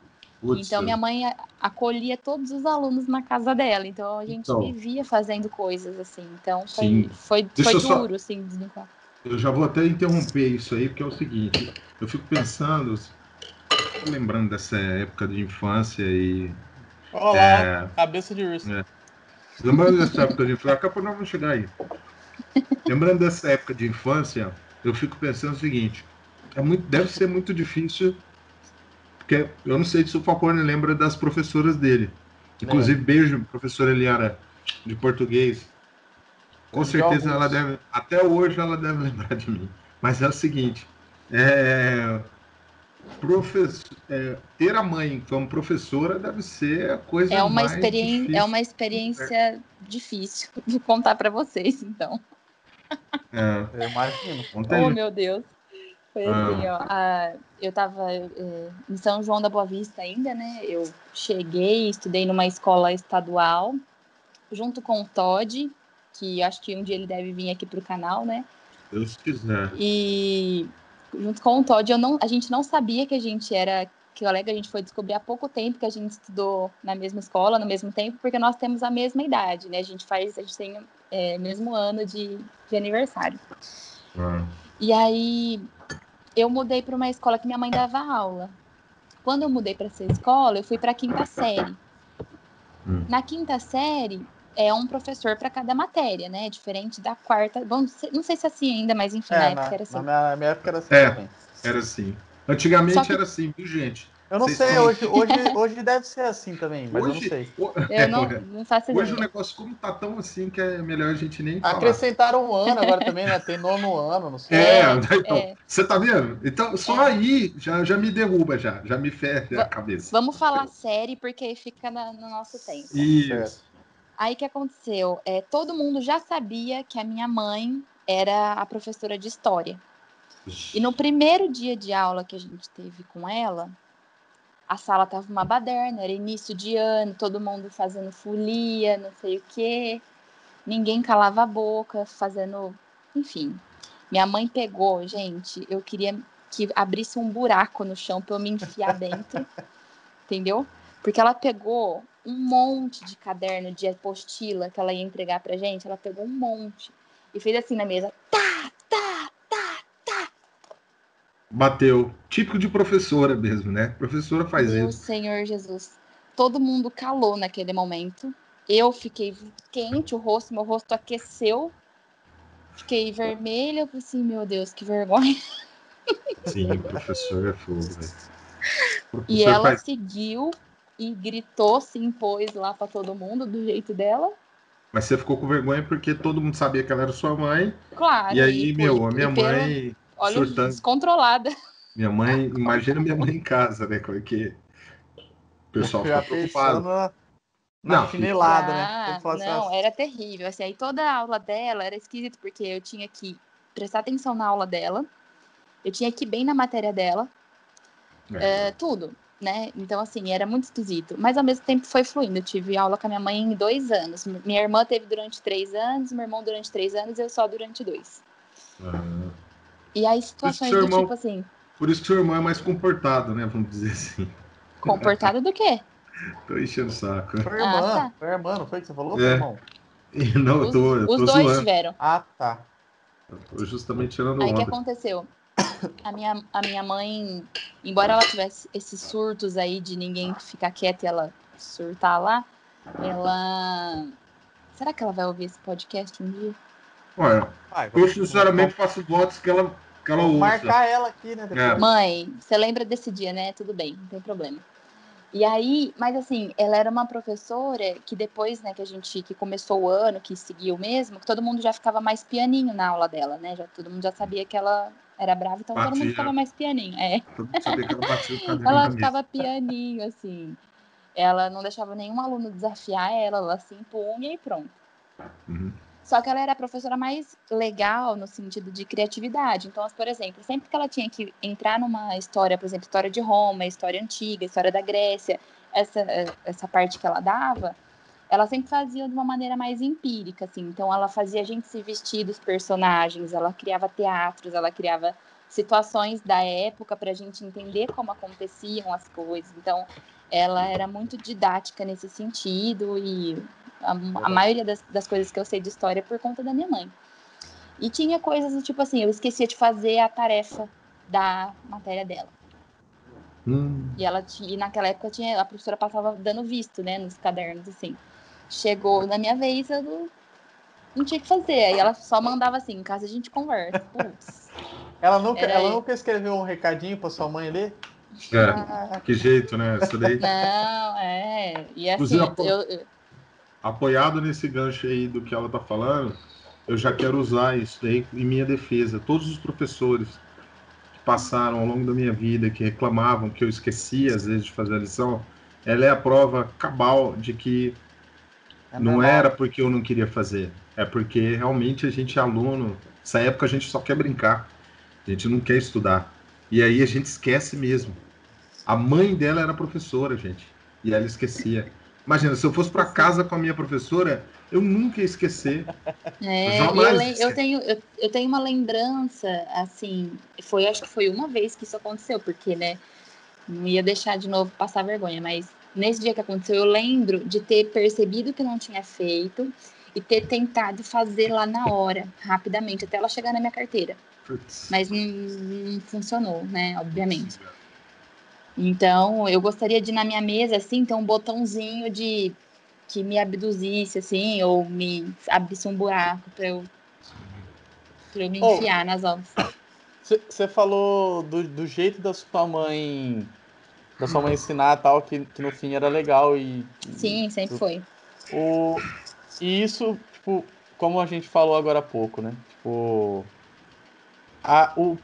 Speaker 1: Putz,
Speaker 3: Então, minha mãe acolhia todos os alunos na casa dela. Então, a gente
Speaker 1: então,
Speaker 3: vivia fazendo coisas assim. Então,
Speaker 1: sim.
Speaker 3: foi
Speaker 1: Deixa eu só.
Speaker 3: duro, assim, desvincular.
Speaker 1: Eu já vou até interromper isso aí, porque é o seguinte, eu fico pensando, lembrando dessa época de infância e.
Speaker 2: Olha lá, cabeça de urso.
Speaker 1: Lembrando dessa época de infância, acabou não vamos chegar aí. Lembrando dessa época de infância, eu fico pensando o seguinte, deve ser muito difícil, porque eu não sei se o Falcone lembra das professoras dele. Inclusive, beijo, professora Eliara, de português. Com
Speaker 2: De
Speaker 1: certeza ela
Speaker 2: alguns.
Speaker 1: deve, até hoje ela deve lembrar de mim. Mas é o seguinte, ter a mãe como professora deve ser a coisa mais difícil.
Speaker 3: É uma experiência difícil. Vou contar para vocês, então.
Speaker 2: Eu imagino.
Speaker 3: Oh, meu Deus. Foi assim, ó. Eu tava em São João da Boa Vista ainda, né? Eu cheguei, estudei numa escola estadual, junto com o Todd, que acho que um dia ele deve vir aqui pro canal, né?
Speaker 1: Deus quiser.
Speaker 3: E junto com o Todd, a gente não sabia que a gente era colega, a gente foi descobrir há pouco tempo que a gente estudou na mesma escola, no mesmo tempo, porque nós temos a mesma idade, né? A gente tem mesmo ano de aniversário. E aí eu mudei para uma escola que minha mãe dava aula. Quando eu mudei para essa escola, eu fui para a quinta série. Na quinta série, é um professor para cada matéria, né? Diferente da quarta. Bom, não sei se é assim ainda, mas enfim, na época era assim.
Speaker 2: Na minha época era assim também.
Speaker 1: Era assim. Antigamente era assim, viu, gente?
Speaker 2: Eu não sei, hoje deve ser assim também, mas eu não sei.
Speaker 3: Eu não faço ideia.
Speaker 1: Hoje o negócio como tá tão assim que é melhor a gente nem falar.
Speaker 2: Acrescentaram um ano agora também, né? Tem 9º ano, não sei.
Speaker 1: Então, você tá vendo? Então, só aí já me derruba, já me ferra a cabeça.
Speaker 3: Vamos falar série, porque fica no nosso tempo.
Speaker 1: Isso.
Speaker 3: Aí o que aconteceu? Todo mundo já sabia que a minha mãe era a professora de história. E no primeiro dia de aula que a gente teve com ela, a sala tava uma baderna, era início de ano, todo mundo fazendo folia, não sei o quê. Ninguém calava a boca, fazendo... Enfim, minha mãe pegou, gente, eu queria que abrisse um buraco no chão para eu me enfiar dentro, entendeu? Porque ela pegou um monte de caderno de apostila que ela ia entregar pra gente, ela pegou um monte e fez assim na mesa, tá, tá, tá, tá.
Speaker 1: Bateu. Típico de professora mesmo, né? Professora faz
Speaker 3: Meu
Speaker 1: isso.
Speaker 3: Senhor Jesus. Todo mundo calou naquele momento. Eu fiquei quente, meu rosto aqueceu. Fiquei vermelha, eu falei assim, meu Deus, que vergonha.
Speaker 1: Sim, professor é fogo, velho.
Speaker 3: E ela seguiu e gritou, se impôs lá pra todo mundo, do jeito dela.
Speaker 1: Mas você ficou com vergonha porque todo mundo sabia que ela era sua mãe.
Speaker 3: Claro.
Speaker 1: E aí, a minha mãe
Speaker 3: olha,
Speaker 1: surtando.
Speaker 3: descontrolada.
Speaker 1: Minha mãe, imagina minha mãe em casa, né? Como é que o pessoal fica preocupado.
Speaker 2: Na chinelada, né?
Speaker 3: Não, era terrível. Assim, aí toda a aula dela era esquisita, porque eu tinha que prestar atenção na aula dela, eu tinha que ir bem na matéria dela, tudo, né? Então, assim, era muito esquisito. Mas, ao mesmo tempo, foi fluindo. Eu tive aula com a minha mãe em 2 anos. Minha irmã teve durante 3 anos, meu irmão durante 3 anos e eu só durante 2. E aí, situações do tipo assim...
Speaker 1: Por isso que seu irmão é mais comportado, né? Vamos dizer assim.
Speaker 3: Comportado do quê?
Speaker 1: Tô enchendo o saco.
Speaker 2: Foi a irmã, não foi que você falou? Foi irmão?
Speaker 1: Não, eu tô
Speaker 3: os dois
Speaker 1: zoando.
Speaker 3: tiveram.
Speaker 2: Ah, tá.
Speaker 1: Eu tô justamente tirando
Speaker 3: Aí o que
Speaker 1: onda.
Speaker 3: aconteceu? A minha mãe, embora ela tivesse esses surtos aí de ninguém ficar quieta e ela surtar lá, ela... Será que ela vai ouvir esse podcast um dia?
Speaker 1: Olha, eu sinceramente faço votos que ela ouça.
Speaker 2: Marcar ela aqui, né? Depois.
Speaker 3: Mãe, você lembra desse dia, né? Tudo bem, não tem problema. E aí, mas assim, ela era uma professora que depois, né, que começou o ano, que seguiu mesmo, que todo mundo já ficava mais pianinho na aula dela, né? Todo mundo já sabia que ela era brava, então todo mundo ficava mais pianinho.
Speaker 1: Todo mundo sabia que ela batia o cadeirão
Speaker 3: ela
Speaker 1: na
Speaker 3: ficava
Speaker 1: mesa.
Speaker 3: pianinho, assim. Ela não deixava nenhum aluno desafiar ela se impunha e pronto.
Speaker 1: Uhum.
Speaker 3: Só que ela era a professora mais legal no sentido de criatividade. Então, por exemplo, sempre que ela tinha que entrar numa história, por exemplo, história de Roma, história antiga, história da Grécia, essa parte que ela dava, ela sempre fazia de uma maneira mais empírica, assim. Então, ela fazia a gente se vestir dos personagens, ela criava teatros, ela criava situações da época para a gente entender como aconteciam as coisas. Então, ela era muito didática nesse sentido e a maioria das coisas que eu sei de história é por conta da minha mãe. E tinha coisas do tipo assim, eu esquecia de fazer a tarefa da matéria dela. E naquela época a professora passava dando visto, né, nos cadernos, assim. Chegou na minha vez, eu não tinha que fazer. Aí ela só mandava assim, em casa a gente conversa. Putz.
Speaker 2: Ela nunca escreveu um recadinho pra sua mãe ler?
Speaker 1: Que jeito, né? Isso daí.
Speaker 3: Não, E assim,
Speaker 1: apoiado nesse gancho aí do que ela tá falando, eu já quero usar isso daí em minha defesa. Todos os professores que passaram ao longo da minha vida, que reclamavam que eu esquecia às vezes de fazer a lição, ela é a prova cabal de que não era porque eu não queria fazer, é porque realmente a gente é aluno. Nessa época a gente só quer brincar, a gente não quer estudar. E aí a gente esquece mesmo. A mãe dela era professora, gente, e ela esquecia. Imagina, se eu fosse para casa com a minha professora, eu nunca ia esquecer. Jamais.
Speaker 3: Eu tenho uma lembrança, assim, acho que foi uma vez que isso aconteceu, porque, né, não ia deixar de novo passar vergonha, mas nesse dia que aconteceu, eu lembro de ter percebido que não tinha feito e ter tentado fazer lá na hora, rapidamente, até ela chegar na minha carteira.
Speaker 1: Putz.
Speaker 3: Mas não funcionou, né, obviamente. Então, eu gostaria de, na minha mesa, assim, ter um botãozinho que me abduzisse, assim, ou me abrisse um buraco para eu me enfiar nas aulas.
Speaker 2: Você falou do jeito da sua mãe ensinar tal, que no fim era legal
Speaker 3: Sim, sempre foi.
Speaker 2: E isso, tipo, como a gente falou agora há pouco, né? Tipo,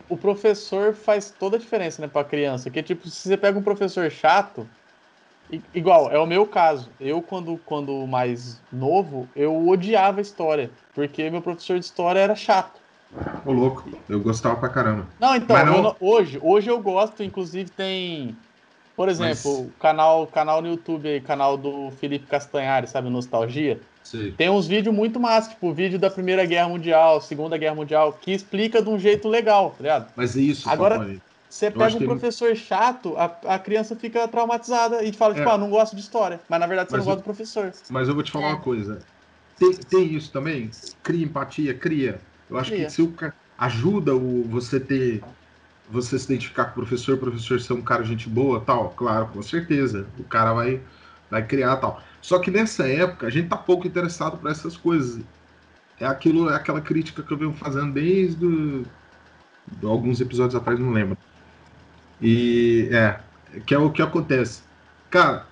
Speaker 2: o professor faz toda a diferença, né, pra criança. Que, tipo, se você pega um professor chato, igual, é o meu caso. Eu, quando mais novo, eu odiava história. Porque meu professor de história era chato.
Speaker 1: Ô, louco, eu gostava pra caramba.
Speaker 2: Não, então,
Speaker 1: Mas
Speaker 2: hoje eu gosto, inclusive tem, por exemplo, canal no YouTube aí, canal do Felipe Castanhari, sabe, Nostalgia.
Speaker 1: Sei.
Speaker 2: Tem uns vídeos muito massa, tipo, vídeo da Primeira Guerra Mundial, Segunda Guerra Mundial, que explica de um jeito legal, tá ligado?
Speaker 1: Mas é isso,
Speaker 2: Agora,
Speaker 1: Falcone.
Speaker 2: você pega um professor chato, a criança fica traumatizada e fala, tipo, não gosto de história. Mas na verdade você não gosta do professor.
Speaker 1: Mas eu vou te falar uma coisa. Tem isso também? Cria empatia, cria. Eu acho que se ajuda você se identificar com o professor ser um cara gente boa, tal, claro, com certeza. O cara vai criar tal. Só que nessa época a gente tá pouco interessado por essas coisas. É aquela crítica que eu venho fazendo desde alguns episódios atrás, não lembro. E que é o que acontece. Cara,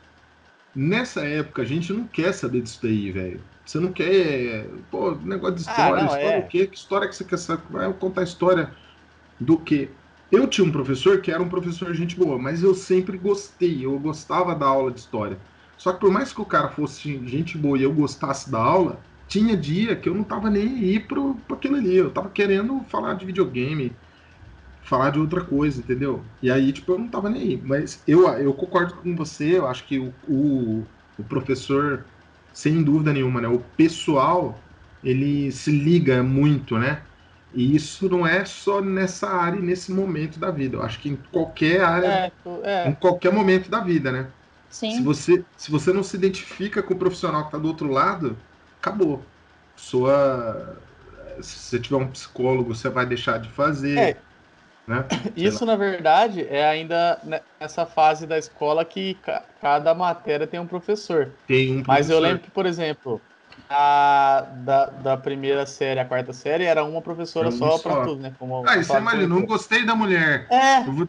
Speaker 1: nessa época a gente não quer saber disso daí, velho. Você não quer, pô, negócio de história, história o quê? Que história que você quer saber? Vai contar a história do quê? Eu tinha um professor que era um professor de gente boa, mas eu sempre gostei, eu gostava da aula de história. Só que por mais que o cara fosse gente boa e eu gostasse da aula, tinha dia que eu não tava nem aí pro aquilo ali. Eu tava querendo falar de videogame, falar de outra coisa, entendeu? E aí, tipo, eu não tava nem aí. Mas eu concordo com você, eu acho que o professor, sem dúvida nenhuma, né? O pessoal, ele se liga muito, né? E isso não é só nessa área e nesse momento da vida. Eu acho que em qualquer área, em qualquer momento da vida, né?
Speaker 3: Sim.
Speaker 1: Se você não se identifica com o profissional que está do outro lado, acabou. Se você tiver um psicólogo, você vai deixar de fazer. Né?
Speaker 2: Isso, na verdade, é ainda nessa fase da escola que cada matéria tem um professor.
Speaker 1: Tem um professor.
Speaker 2: Mas eu lembro que, por exemplo, Da primeira série à quarta série era uma professora
Speaker 1: Era um
Speaker 2: só para
Speaker 1: só.
Speaker 2: tudo, né? Como
Speaker 1: Aí
Speaker 2: o
Speaker 1: você
Speaker 2: Fábio
Speaker 1: imagina, não
Speaker 2: comentou.
Speaker 1: gostei da mulher.
Speaker 2: É,
Speaker 1: Eu vou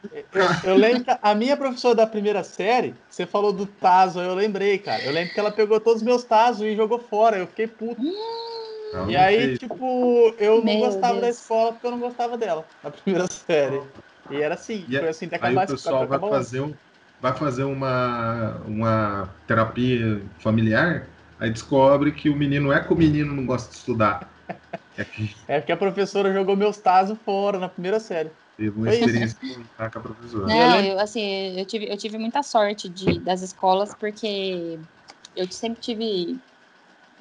Speaker 2: eu lembro que a minha professora da primeira série, você falou do tazo, eu lembrei, cara. Eu lembro que ela pegou todos os meus tazos e jogou fora. Eu fiquei puto.
Speaker 1: Não,
Speaker 2: E
Speaker 1: não
Speaker 2: aí,
Speaker 1: fez.
Speaker 2: tipo, eu não
Speaker 3: Meu
Speaker 2: gostava da
Speaker 3: Deus.
Speaker 2: escola porque eu não gostava dela, na primeira série. E era assim,
Speaker 1: E
Speaker 2: foi assim
Speaker 1: aí o
Speaker 2: até
Speaker 1: pessoal
Speaker 2: acabar o ano.
Speaker 1: vai fazer uma terapia familiar, aí descobre que o menino é que o menino não gosta de estudar. É que
Speaker 2: É porque a professora jogou meus tazos fora na primeira série.
Speaker 1: teve uma
Speaker 2: Foi isso.
Speaker 1: experiência ruim tá, com a professora.
Speaker 2: E eu
Speaker 3: Não,
Speaker 2: lembro.
Speaker 3: eu tive muita sorte das escolas, porque eu sempre tive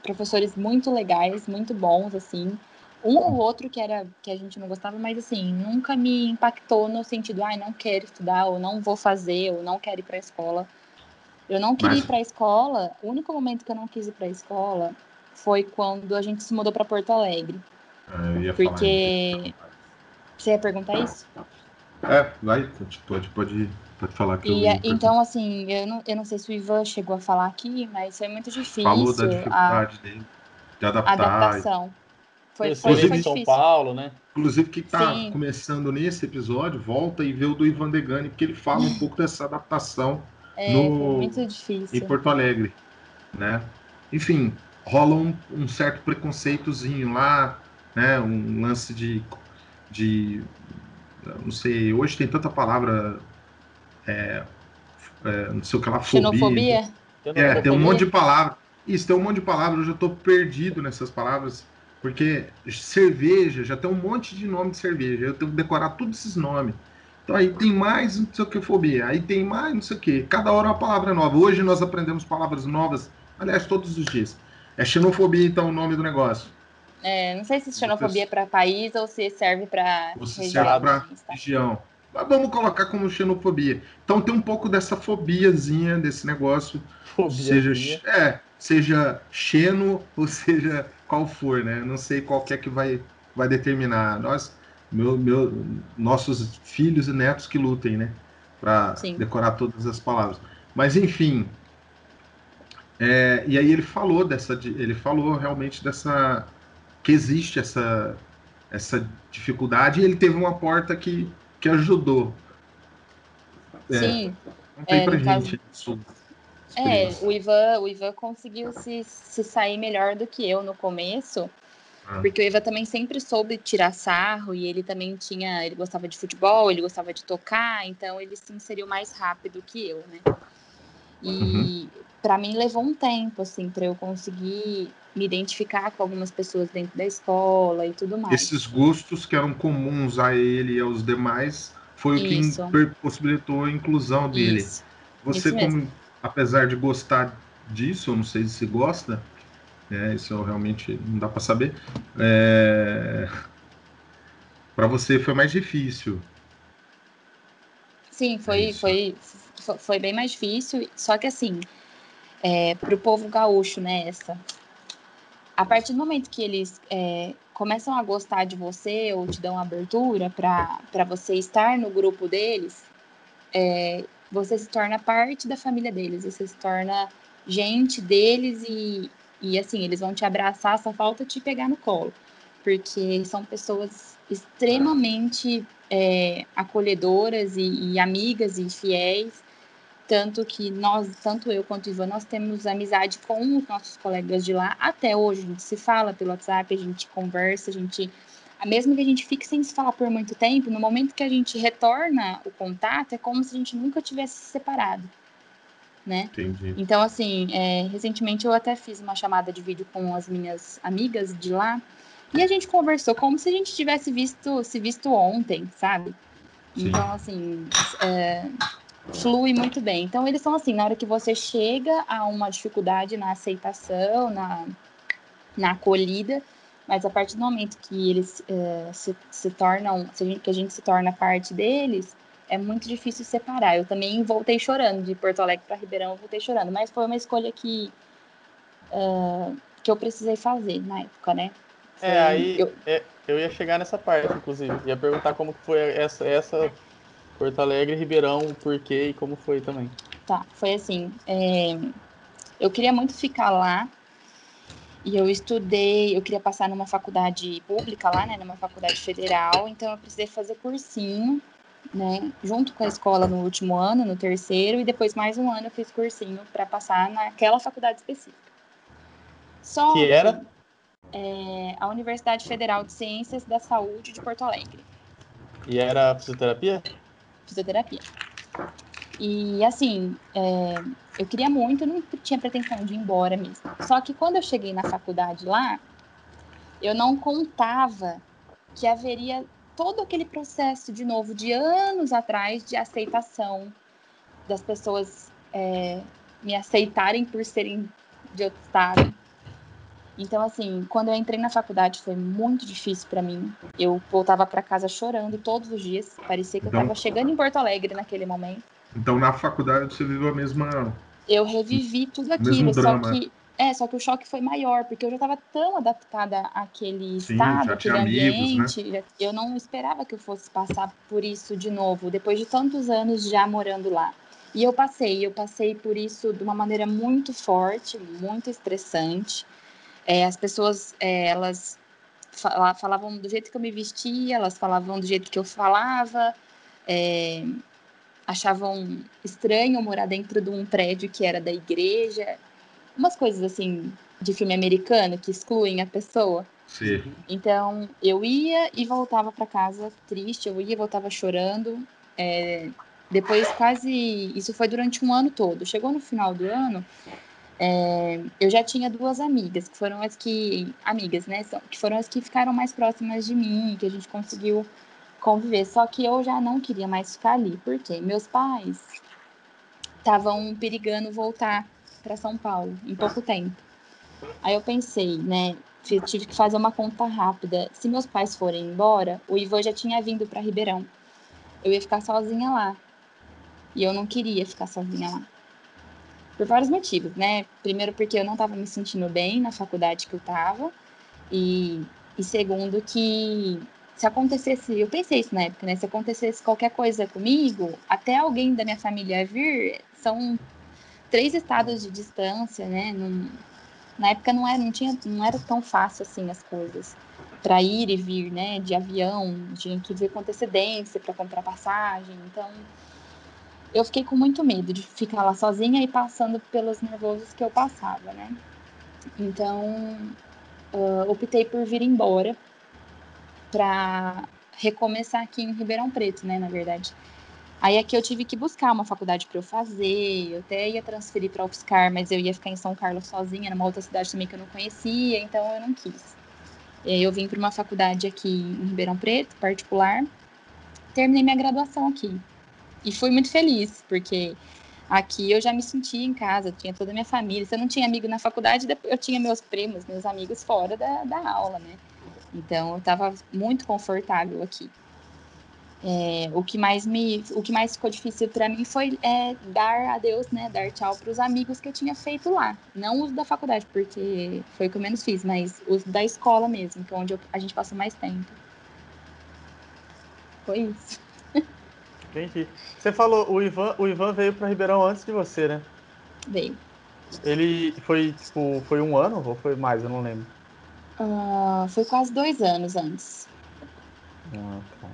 Speaker 3: professores muito legais, muito bons, assim. Um ou outro que a gente não gostava, mas assim, nunca me impactou no sentido, ai, não quero estudar, ou não vou fazer, ou não quero ir para a escola. Eu não queria ir
Speaker 1: Mas
Speaker 3: para a escola, o único momento que eu não quis ir para a escola foi quando a gente se mudou para Porto Alegre.
Speaker 1: eu ia falar isso.
Speaker 3: Porque. Você ia perguntar isso?
Speaker 1: Vai, pode falar que eu
Speaker 3: E
Speaker 1: ia perguntar.
Speaker 3: então, assim, eu não sei se o Ivan chegou a falar aqui, mas foi muito
Speaker 1: Falou da
Speaker 3: difícil
Speaker 1: dificuldade dele de
Speaker 3: a
Speaker 1: adaptar.
Speaker 3: adaptação.
Speaker 2: Por serem
Speaker 3: Foi
Speaker 2: de
Speaker 1: Inclusive,
Speaker 2: São
Speaker 3: difícil.
Speaker 2: Paulo, né?
Speaker 1: inclusive, que está
Speaker 3: Sim,
Speaker 1: começando nesse episódio, volta e vê o do Ivan Degani, porque ele fala um pouco dessa adaptação
Speaker 3: foi
Speaker 1: no,
Speaker 3: muito
Speaker 1: em
Speaker 3: difícil.
Speaker 1: Porto Alegre, né? Enfim, rola um certo preconceitozinho lá, né? Um lance de não sei, hoje tem tanta palavra, não sei o que lá, fobia.
Speaker 3: Xenofobia?
Speaker 1: Tem um monte
Speaker 3: Xenofobia?
Speaker 1: de palavra. Isso, tem um monte de palavras, eu já estou perdido nessas palavras, porque cerveja, já tem um monte de nome de cerveja, eu tenho que decorar todos esses nomes. Então aí tem mais não sei o que fobia, aí tem mais não sei o que. Cada hora é uma palavra nova. Hoje nós aprendemos palavras novas, aliás, todos os dias. É xenofobia, então, o nome do negócio.
Speaker 3: É, não sei se
Speaker 1: O
Speaker 3: xenofobia é
Speaker 1: pessoal-
Speaker 3: para país ou se serve para
Speaker 1: Você serve
Speaker 3: região
Speaker 1: para
Speaker 3: também, tá?
Speaker 1: região. Mas vamos colocar como xenofobia. Então tem um pouco dessa fobiazinha desse negócio, seja
Speaker 2: Fobiazinha.
Speaker 1: seja xeno ou seja qual for, né? Não sei qual que é que vai determinar. Nossos filhos e netos que lutem, né? Para
Speaker 3: Sim.
Speaker 1: decorar todas as palavras. Mas enfim, e aí ele falou realmente dessa que existe essa dificuldade e ele teve uma porta que ajudou.
Speaker 3: Sim,
Speaker 1: Conta aí pra
Speaker 3: no caso.
Speaker 1: gente sua experiência.
Speaker 3: O Ivan conseguiu se sair melhor do que eu no começo,
Speaker 1: Ah,
Speaker 3: porque o Ivan também sempre soube tirar sarro e ele também ele gostava de futebol, ele gostava de tocar, então ele se inseriu mais rápido que eu, né?
Speaker 1: uhum.
Speaker 3: E para mim levou um tempo, assim, para eu conseguir me identificar com algumas pessoas dentro da escola e tudo mais.
Speaker 1: Esses gostos que eram comuns a ele e aos demais foi o que
Speaker 3: Isso,
Speaker 1: possibilitou a inclusão dele.
Speaker 3: isso,
Speaker 1: Você,
Speaker 3: isso mesmo.
Speaker 1: como, apesar de gostar disso, eu não sei se gosta, né, isso eu realmente não dá para saber, para você foi mais difícil.
Speaker 3: Sim,
Speaker 1: É isso.
Speaker 3: foi bem mais difícil, só que assim, para o povo gaúcho, né, a partir do momento que eles começam a gostar de você ou te dão abertura para você estar no grupo deles, você se torna parte da família deles, você se torna gente deles e assim, eles vão te abraçar, só falta te pegar no colo, porque são pessoas extremamente acolhedoras e amigas e fiéis, tanto que tanto eu quanto o Ivan, nós temos amizade com os nossos colegas de lá. Até hoje, a gente se fala pelo WhatsApp, a gente conversa, mesmo que a gente fique sem se falar por muito tempo, no momento que a gente retorna o contato, é como se a gente nunca tivesse se separado, né?
Speaker 1: Entendi.
Speaker 3: Então, assim, recentemente eu até fiz uma chamada de vídeo com as minhas amigas de lá, e a gente conversou como se a gente tivesse se visto ontem, sabe?
Speaker 1: Sim.
Speaker 3: Então, assim, flui muito bem. Então, eles são assim, na hora que você chega a uma dificuldade na aceitação, na acolhida, mas a partir do momento que eles se tornam, que a gente se torna parte deles, é muito difícil separar. Eu também voltei chorando, de Porto Alegre para Ribeirão, eu voltei chorando, mas foi uma escolha que eu precisei fazer na época, né?
Speaker 2: Eu ia chegar nessa parte, inclusive. Ia perguntar como que foi essa Porto Alegre, Ribeirão, o porquê e como foi também.
Speaker 3: Tá, foi assim, eu queria muito ficar lá, E eu estudei, eu queria passar numa faculdade pública lá, né, numa faculdade federal, então eu precisei fazer cursinho, né, junto com a escola no último ano, no terceiro, e depois mais um ano eu fiz cursinho para passar naquela faculdade específica. Só
Speaker 2: Que era?
Speaker 3: a Universidade Federal de Ciências da Saúde de Porto Alegre,
Speaker 2: E era fisioterapia?
Speaker 3: fisioterapia. E assim, eu queria muito, não tinha pretensão de ir embora mesmo. Só que quando eu cheguei na faculdade lá, eu não contava que haveria todo aquele processo de novo de anos atrás de aceitação das pessoas me aceitarem por serem de outro estado. Então, assim, quando eu entrei na faculdade foi muito difícil para mim. Eu voltava para casa chorando todos os dias. Parecia que eu estava chegando em Porto Alegre naquele momento.
Speaker 1: Então, na faculdade, você viveu a mesma...
Speaker 3: Eu revivi tudo
Speaker 1: o mesmo
Speaker 3: aquilo,
Speaker 1: drama.
Speaker 3: só que o choque foi maior, porque eu já estava tão adaptada àquele
Speaker 1: Sim,
Speaker 3: estado,
Speaker 1: já tinha
Speaker 3: àquele
Speaker 1: amigos, né?
Speaker 3: ambiente, eu não esperava que eu fosse passar por isso de novo, depois de tantos anos já morando lá. E eu passei por isso de uma maneira muito forte, muito estressante. As pessoas, elas falavam do jeito que eu me vestia, elas falavam do jeito que eu falava, achavam estranho morar dentro de um prédio que era da igreja, umas coisas assim de filme americano que excluem a pessoa.
Speaker 1: Sim.
Speaker 3: Então eu ia e voltava para casa triste, eu ia e voltava chorando. Depois isso foi durante um ano todo. Chegou no final do ano, eu já tinha duas amigas, que foram amigas, né, que foram as que ficaram mais próximas de mim, que a gente conseguiu conviver. Só que eu já não queria mais ficar ali, porque meus pais estavam perigando voltar para São Paulo em pouco tempo. Aí eu pensei, né, tive que fazer uma conta rápida. Se meus pais forem embora, o Ivan já tinha vindo para Ribeirão. Eu ia ficar sozinha lá. E eu não queria ficar sozinha lá. Por vários motivos, né? Primeiro porque eu não estava me sentindo bem na faculdade que eu estava. E segundo que se acontecesse, eu pensei isso na época, né? Se acontecesse qualquer coisa comigo, até alguém da minha família vir, são 3 estados de distância, né? Na época não era tão fácil assim as coisas para ir e vir, né? De avião, tinha que ver com antecedência para comprar passagem. Então, eu fiquei com muito medo de ficar lá sozinha e passando pelos nervosos que eu passava, né? Então, optei por vir embora para recomeçar aqui em Ribeirão Preto, né, na verdade. Aí aqui eu tive que buscar uma faculdade para eu fazer, eu até ia transferir para UFSCar, mas eu ia ficar em São Carlos sozinha, numa outra cidade também que eu não conhecia, então eu não quis. E aí eu vim para uma faculdade aqui em Ribeirão Preto, particular, terminei minha graduação aqui. E fui muito feliz, porque aqui eu já me sentia em casa, tinha toda a minha família. Se eu não tinha amigo na faculdade, eu tinha meus primos, meus amigos fora da aula, né? Então eu estava muito confortável aqui. O que mais ficou difícil para mim foi dar adeus, né? Dar tchau para os amigos que eu tinha feito lá. Não os da faculdade, porque foi o que eu menos fiz, mas os da escola mesmo, que é onde a gente passou mais tempo. Foi isso.
Speaker 2: Entendi. Você falou, o Ivan veio para Ribeirão antes de você, né?
Speaker 3: Veio.
Speaker 2: Ele foi, tipo, foi um ano ou foi mais? Eu não lembro.
Speaker 3: Foi quase 2 anos antes.
Speaker 2: Ah, tá.
Speaker 3: Foi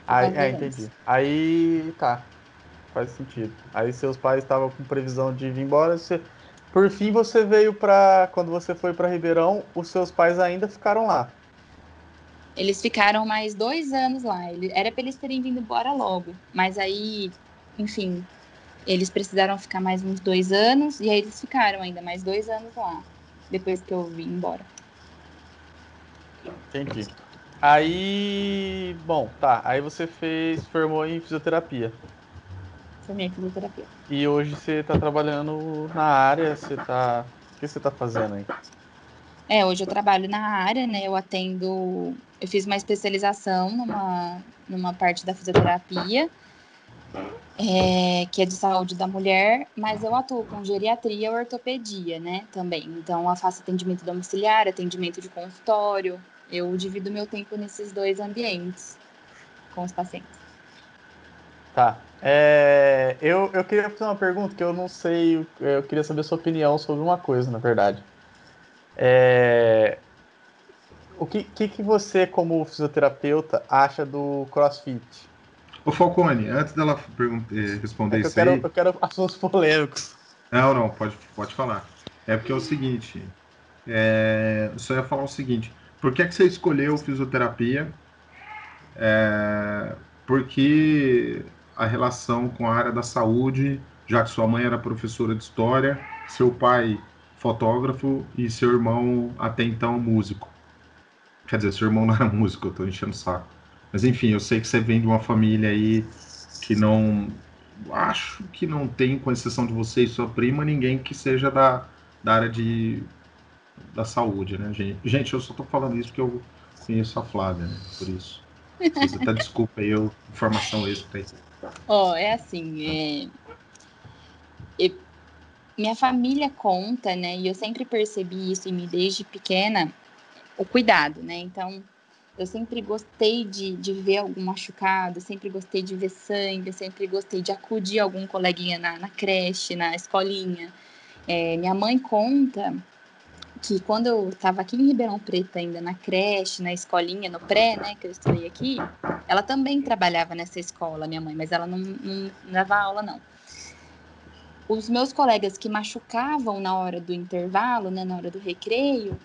Speaker 2: Aí,
Speaker 3: quase 2
Speaker 2: entendi.
Speaker 3: anos.
Speaker 2: Aí, tá. Faz sentido. Aí seus pais estavam com previsão de vir embora. Por fim, você veio para... Quando você foi para Ribeirão, os seus pais ainda ficaram lá.
Speaker 3: Eles ficaram mais 2 anos lá. Era para eles terem vindo embora logo. Mas aí, enfim, eles precisaram ficar mais uns 2 anos. E aí eles ficaram ainda mais 2 anos lá. Depois que eu vim embora.
Speaker 2: Entendi. Aí, bom, tá. Aí você formou em fisioterapia.
Speaker 3: Formei em fisioterapia.
Speaker 2: E hoje você tá trabalhando na área, O que você tá fazendo aí?
Speaker 3: Hoje eu trabalho na área, né? Eu fiz uma especialização numa parte da fisioterapia, que é de saúde da mulher, mas eu atuo com geriatria e ortopedia, né? Também. Então, eu faço atendimento domiciliar, atendimento de consultório. Eu divido meu tempo nesses dois ambientes com os pacientes.
Speaker 2: Tá. Eu queria fazer uma pergunta que eu não sei, eu queria saber a sua opinião sobre uma coisa, na verdade. O que você, como fisioterapeuta, acha do CrossFit?
Speaker 1: Ô Falcone, antes dela
Speaker 2: É
Speaker 1: responder
Speaker 2: que
Speaker 1: isso aí,
Speaker 2: eu quero assuntos polêmicos.
Speaker 1: não, pode falar. É porque é o seguinte, eu só ia falar o seguinte, por que você escolheu fisioterapia? Porque a relação com a área da saúde, já que sua mãe era professora de história, seu pai fotógrafo e seu irmão até então músico. Quer dizer, seu irmão não era músico, eu tô enchendo o saco. Mas enfim, eu sei que você vem de uma família aí que não. Acho que não tem, com exceção de você e sua prima, ninguém que seja da área da saúde, né, gente? Gente, eu só tô falando isso porque eu conheço a Flávia, né? Por isso. Vocês até desculpa aí, informação extra aí.
Speaker 3: Ó, é assim, eu- minha família conta, né? E eu sempre percebi isso em mim desde pequena, o cuidado, né? Então, eu sempre gostei de ver algum machucado, sempre gostei de ver sangue, sempre gostei de acudir algum coleguinha na creche, na escolinha. Minha mãe conta que quando eu estava aqui em Ribeirão Preto ainda na creche, na escolinha, no pré, né, que eu estudei aqui, ela também trabalhava nessa escola, minha mãe, mas ela não dava aula, não. Os meus colegas que machucavam na hora do intervalo, né, na hora do recreio,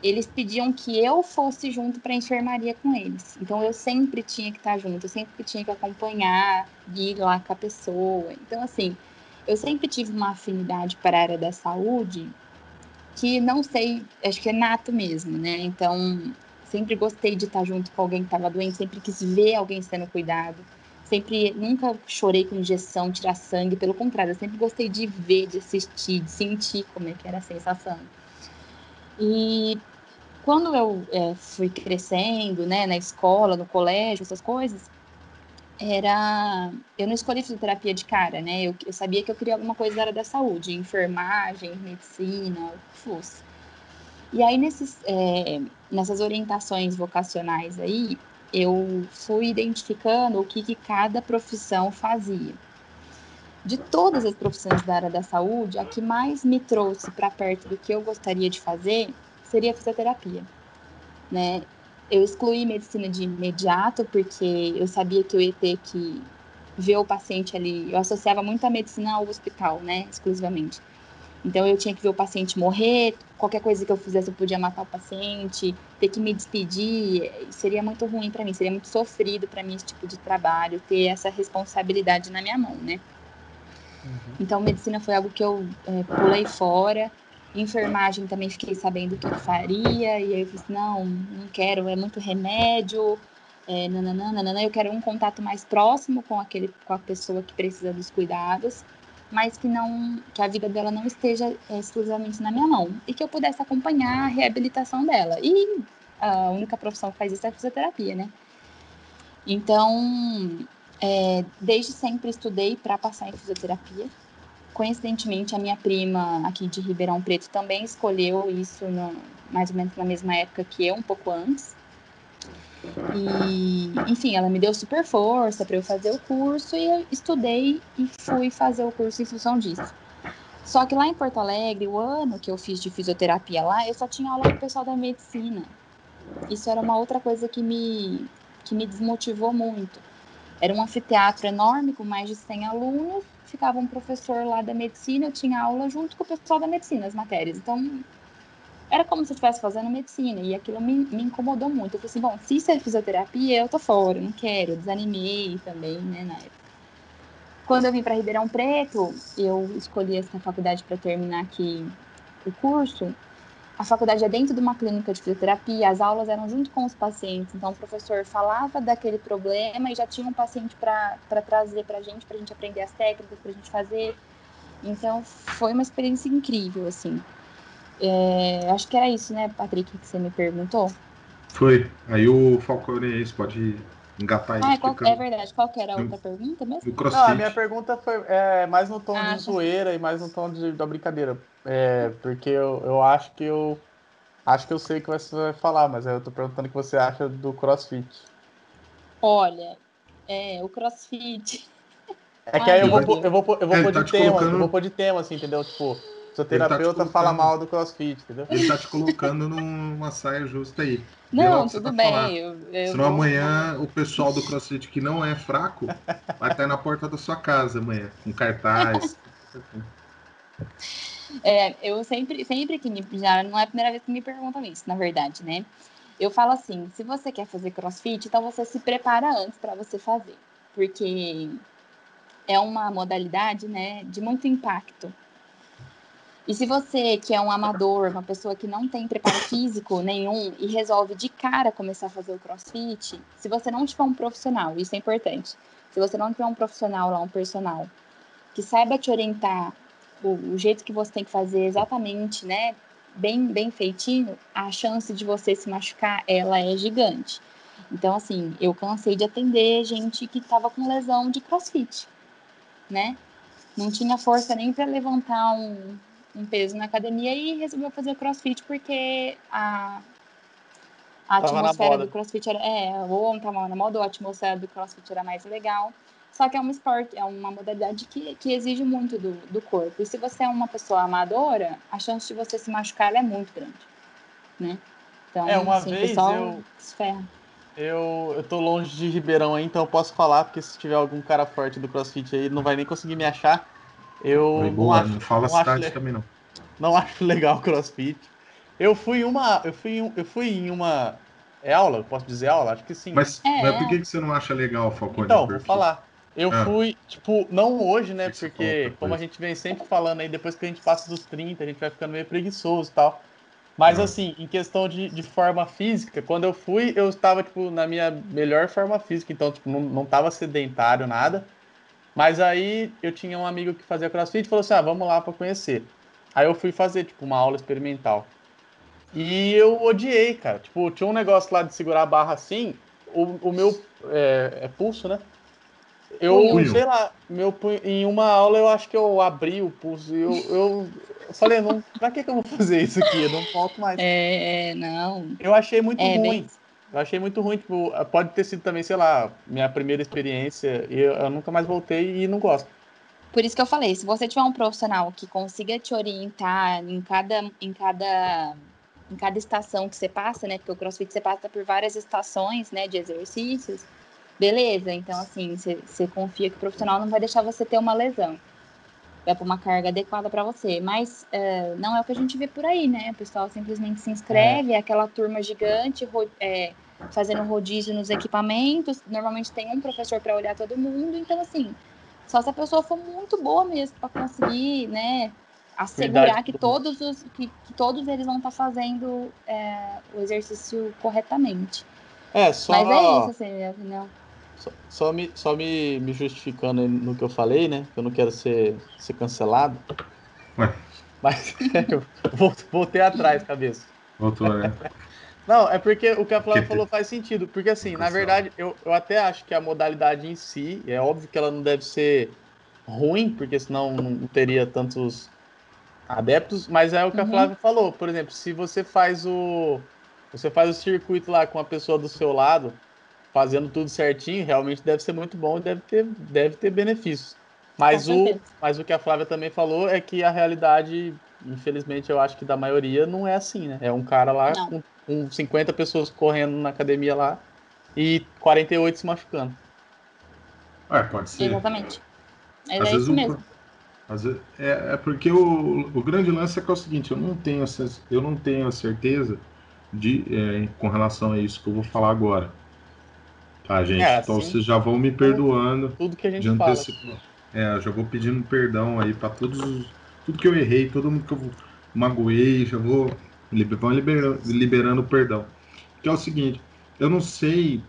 Speaker 3: eles pediam que eu fosse junto para a enfermaria com eles. Então eu sempre tinha que estar junto, eu sempre tinha que acompanhar, ir lá com a pessoa. Então, assim, eu sempre tive uma afinidade para a área da saúde que não sei, acho que é nato mesmo, né? Então, sempre gostei de estar junto com alguém que estava doente, sempre quis ver alguém sendo cuidado. Sempre, nunca chorei com injeção, tirar sangue, pelo contrário, eu sempre gostei de ver, de assistir, de sentir como é que era a sensação. E quando eu fui crescendo, né, na escola, no colégio, essas coisas, eu não escolhi fisioterapia de cara, né? Eu sabia que eu queria alguma coisa da área da saúde, enfermagem, medicina, o que fosse. E aí, nessas orientações vocacionais aí, eu fui identificando o que cada profissão fazia. De todas as profissões da área da saúde, a que mais me trouxe para perto do que eu gostaria de fazer seria a fisioterapia, né? Eu excluí medicina de imediato, porque eu sabia que eu ia ter que ver o paciente ali. Eu associava muito a medicina ao hospital, né? Exclusivamente. Então, eu tinha que ver o paciente morrer, qualquer coisa que eu fizesse eu podia matar o paciente, ter que me despedir, seria muito ruim para mim, seria muito sofrido para mim esse tipo de trabalho, ter essa responsabilidade na minha mão, né? Então, medicina foi algo que eu pulei fora. Enfermagem também fiquei sabendo que eu faria, e aí eu disse, não quero, é muito remédio, nananana, eu quero um contato mais próximo com a pessoa que precisa dos cuidados, mas que a vida dela não esteja exclusivamente na minha mão, e que eu pudesse acompanhar a reabilitação dela. E a única profissão que faz isso é a fisioterapia, né? Então, desde sempre estudei para passar em fisioterapia. Coincidentemente, a minha prima aqui de Ribeirão Preto também escolheu isso mais ou menos na mesma época que eu, um pouco antes. E, enfim, ela me deu super força para eu fazer o curso e eu estudei e fui fazer o curso em função disso. Só que lá em Porto Alegre, o ano que eu fiz de fisioterapia lá, eu só tinha aula com o pessoal da medicina. Isso era uma outra coisa que me desmotivou muito. Era um anfiteatro enorme com mais de 100 alunos, ficava um professor lá da medicina, eu tinha aula junto com o pessoal da medicina, as matérias. Então, era como se eu estivesse fazendo medicina, e aquilo me incomodou muito. Eu falei assim, bom, se isso é fisioterapia, eu tô fora, eu não quero, eu desanimei também, né, na época. Quando eu vim para Ribeirão Preto, eu escolhi essa faculdade para terminar aqui o curso. A faculdade é dentro de uma clínica de fisioterapia, as aulas eram junto com os pacientes, então o professor falava daquele problema e já tinha um paciente para trazer para a gente aprender as técnicas, para a gente fazer. Então foi uma experiência incrível, assim. Acho que era isso, né, Patrick, que você me perguntou?
Speaker 1: Foi. Aí o Falcone é esse, pode engatar aí,
Speaker 3: É
Speaker 1: explicando
Speaker 3: verdade. Qual que era a outra
Speaker 1: do,
Speaker 3: pergunta mesmo?
Speaker 1: do
Speaker 2: Não, a minha
Speaker 1: CrossFit.
Speaker 2: pergunta foi mais no tom de
Speaker 3: Ah, tá.
Speaker 2: zoeira e mais no tom da brincadeira. Porque eu acho que eu sei o que você vai falar, mas aí eu tô perguntando o que você acha do CrossFit.
Speaker 3: Olha, o CrossFit.
Speaker 2: É que
Speaker 3: Ai,
Speaker 2: aí
Speaker 3: meu Deus.
Speaker 2: eu vou
Speaker 1: Ele tá te
Speaker 2: pôr
Speaker 1: colocando.
Speaker 2: de tema, assim, entendeu? Tipo, Seu
Speaker 1: Ele tá te
Speaker 2: terapeuta fala
Speaker 1: colocando-
Speaker 2: mal do CrossFit, entendeu?
Speaker 1: Ele tá te colocando numa saia justa aí. Vê lá o
Speaker 3: Não,
Speaker 1: que você
Speaker 3: tudo
Speaker 1: vai falar.
Speaker 3: bem. Eu
Speaker 1: Senão
Speaker 3: vou.
Speaker 1: amanhã o pessoal do CrossFit que não é fraco vai estar na porta da sua casa amanhã, com cartaz.
Speaker 3: Eu sempre que me. Já não é a primeira vez que me perguntam isso, na verdade, né? Eu falo assim: se você quer fazer crossfit, então você se prepara antes para você fazer. Porque é uma modalidade, né, de muito impacto. E se você, que é um amador, uma pessoa que não tem preparo físico nenhum e resolve de cara começar a fazer o crossfit, se você não tiver um profissional, isso é importante. Se você não tiver um profissional lá, um personal, que saiba te orientar o jeito que você tem que fazer exatamente, né, bem feitinho, a chance de você se machucar, ela é gigante. Então, assim, eu cansei de atender gente que estava com lesão de crossfit, né? Não tinha força nem para levantar um peso na academia e resolveu fazer crossfit porque a
Speaker 2: Tava na
Speaker 3: atmosfera do
Speaker 2: moda.
Speaker 3: crossfit era. Ou tava na moda, ou a atmosfera do crossfit era mais legal. Só que é um esporte, é uma modalidade que exige muito do corpo. E se você é uma pessoa amadora, a chance de você se machucar é muito grande, né? Então,
Speaker 2: Uma
Speaker 3: assim, o
Speaker 2: vez
Speaker 3: pessoal se ferra.
Speaker 2: eu tô longe de Ribeirão aí, então eu posso falar, porque se tiver algum cara forte do CrossFit aí, não vai nem conseguir me achar.
Speaker 1: Oi,
Speaker 2: Eu
Speaker 1: boa, não fala a
Speaker 2: não acho,
Speaker 1: cidade também não.
Speaker 2: não acho legal o CrossFit. Eu fui em uma aula, posso dizer aula? Acho que sim, né?
Speaker 1: Mas por
Speaker 3: É,
Speaker 1: que você não acha legal, Falcone,
Speaker 2: Então, vou
Speaker 1: perfil?
Speaker 2: falar. Eu
Speaker 1: Ah,
Speaker 2: fui, tipo, não hoje,
Speaker 1: o
Speaker 2: né?
Speaker 1: que você falou outra
Speaker 2: Porque, como a
Speaker 1: coisa?
Speaker 2: gente vem sempre falando aí, depois que a gente passa dos 30, a gente vai ficando meio preguiçoso e tal. Mas,
Speaker 1: Ah,
Speaker 2: assim, em questão de forma física, quando eu fui, eu estava, tipo, na minha melhor forma física. Então, tipo, não tava sedentário, nada. Mas aí eu tinha um amigo que fazia CrossFit e falou assim: ah, vamos lá para conhecer. Aí eu fui fazer, tipo, uma aula experimental. E eu odiei, cara. Tipo, tinha um negócio lá de segurar a barra assim, o meu pulso, né? Eu,
Speaker 3: punho.
Speaker 1: punho.
Speaker 2: sei lá, em uma aula eu acho que eu abri o pulso e eu falei, não, pra que eu vou fazer isso aqui? Eu não volto mais.
Speaker 3: Não.
Speaker 2: Eu achei muito
Speaker 3: É bem.
Speaker 2: ruim. Eu achei muito ruim, tipo, pode ter sido também, sei lá, minha primeira experiência e eu nunca mais voltei e não gosto.
Speaker 3: Por isso que eu falei, se você tiver um profissional que consiga te orientar em cada estação que você passa, né? Porque o CrossFit você passa por várias estações, né, de exercícios. Beleza, então assim, você confia que o profissional não vai deixar você ter uma lesão. Vai para uma carga adequada para você. Mas não é o que a gente vê por aí, né? O pessoal simplesmente se
Speaker 2: É,
Speaker 3: inscreve, é aquela turma gigante, fazendo rodízio nos equipamentos. Normalmente tem um professor para olhar todo mundo. Então, assim, só se a pessoa for muito boa mesmo para conseguir, né?
Speaker 2: cuidar de
Speaker 3: Assegurar que
Speaker 2: todo mundo.
Speaker 3: que todos eles vão estar fazendo o exercício corretamente.
Speaker 2: É,
Speaker 3: Mas é isso,
Speaker 2: só,
Speaker 3: assim, minha opinião.
Speaker 2: me justificando aí no que eu falei, né? Que eu não quero ser cancelado,
Speaker 1: Ué,
Speaker 2: mas eu voltei atrás, cabeça.
Speaker 1: voltou, né?
Speaker 2: Não, é porque o que a Flávia
Speaker 1: QT.
Speaker 2: falou faz sentido. Porque, assim, na
Speaker 1: Cancela.
Speaker 2: verdade, eu até acho que a modalidade em si, é óbvio que ela não deve ser ruim, porque senão não teria tantos adeptos, mas é o que a
Speaker 3: Uhum.
Speaker 2: Flávia falou. Por exemplo, se você faz o circuito lá com a pessoa do seu lado, fazendo tudo certinho, realmente deve ser muito bom e deve ter benefícios.
Speaker 3: Com certeza.
Speaker 2: Mas o que a Flávia também falou é que a realidade, infelizmente, eu acho que da maioria não é assim, né? É um cara lá
Speaker 3: Não,
Speaker 2: com 50 pessoas correndo na academia lá e 48 se machucando.
Speaker 1: Pode ser.
Speaker 3: exatamente. Mas
Speaker 1: Às
Speaker 3: é
Speaker 1: vezes
Speaker 3: isso
Speaker 1: o,
Speaker 3: mesmo.
Speaker 1: às vezes, é porque o grande lance é que é o seguinte, eu não tenho a certeza com relação a isso que eu vou falar agora, tá,
Speaker 2: É,
Speaker 1: gente? Então
Speaker 2: assim
Speaker 1: vocês já vão me
Speaker 2: como
Speaker 1: perdoando
Speaker 2: tudo que a
Speaker 1: de
Speaker 2: gente fala.
Speaker 1: antecipo. Eu já vou pedindo perdão aí para tudo que eu errei, todo mundo que eu magoei, já vão liberando perdão. Que é o seguinte, eu não sei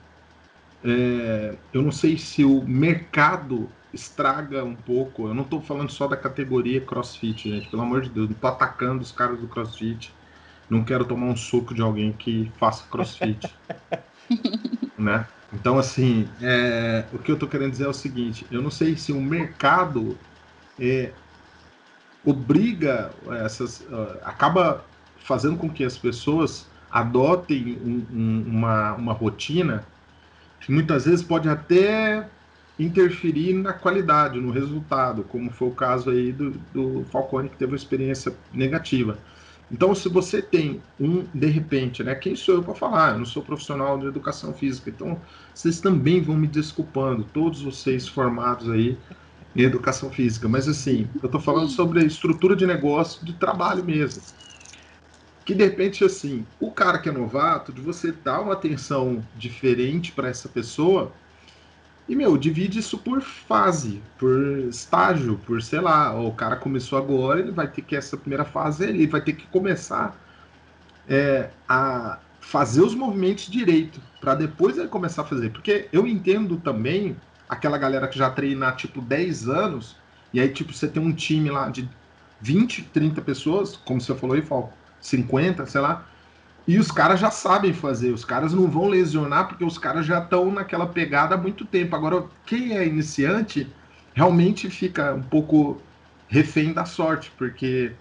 Speaker 1: eu não sei se o mercado estraga um pouco. Eu não estou falando só da categoria CrossFit, gente. Pelo amor de Deus, não estou atacando os caras do CrossFit. Não quero tomar um soco de alguém que faça CrossFit, né? Então, assim, o que eu estou querendo dizer é o seguinte: eu não sei se o mercado obriga acaba fazendo com que as pessoas adotem uma rotina que muitas vezes pode até interferir na qualidade, no resultado, como foi o caso aí do Falcone, que teve uma experiência negativa. Então, se você tem de repente, né? Quem sou eu para falar? Eu não sou profissional de educação física, então vocês também vão me desculpando, todos vocês formados aí em educação física, mas assim, eu estou falando sobre a estrutura de negócio, de trabalho mesmo. Que de repente, assim, o cara que é novato, de você dar uma atenção diferente para essa pessoa, e, meu, divide isso por fase, por estágio, por, sei lá, o cara começou agora, ele vai ter que, essa primeira fase, ele vai ter que começar a fazer os movimentos direito, para depois ele começar a fazer. Porque eu entendo também aquela galera que já treina há, tipo, 10 anos, e aí, tipo, você tem um time lá de 20, 30 pessoas, como você falou aí, Falco, 50, sei lá, e os caras já sabem fazer, os caras não vão lesionar porque os caras já estão naquela pegada há muito tempo. Agora, quem é iniciante realmente fica um pouco refém da sorte, porque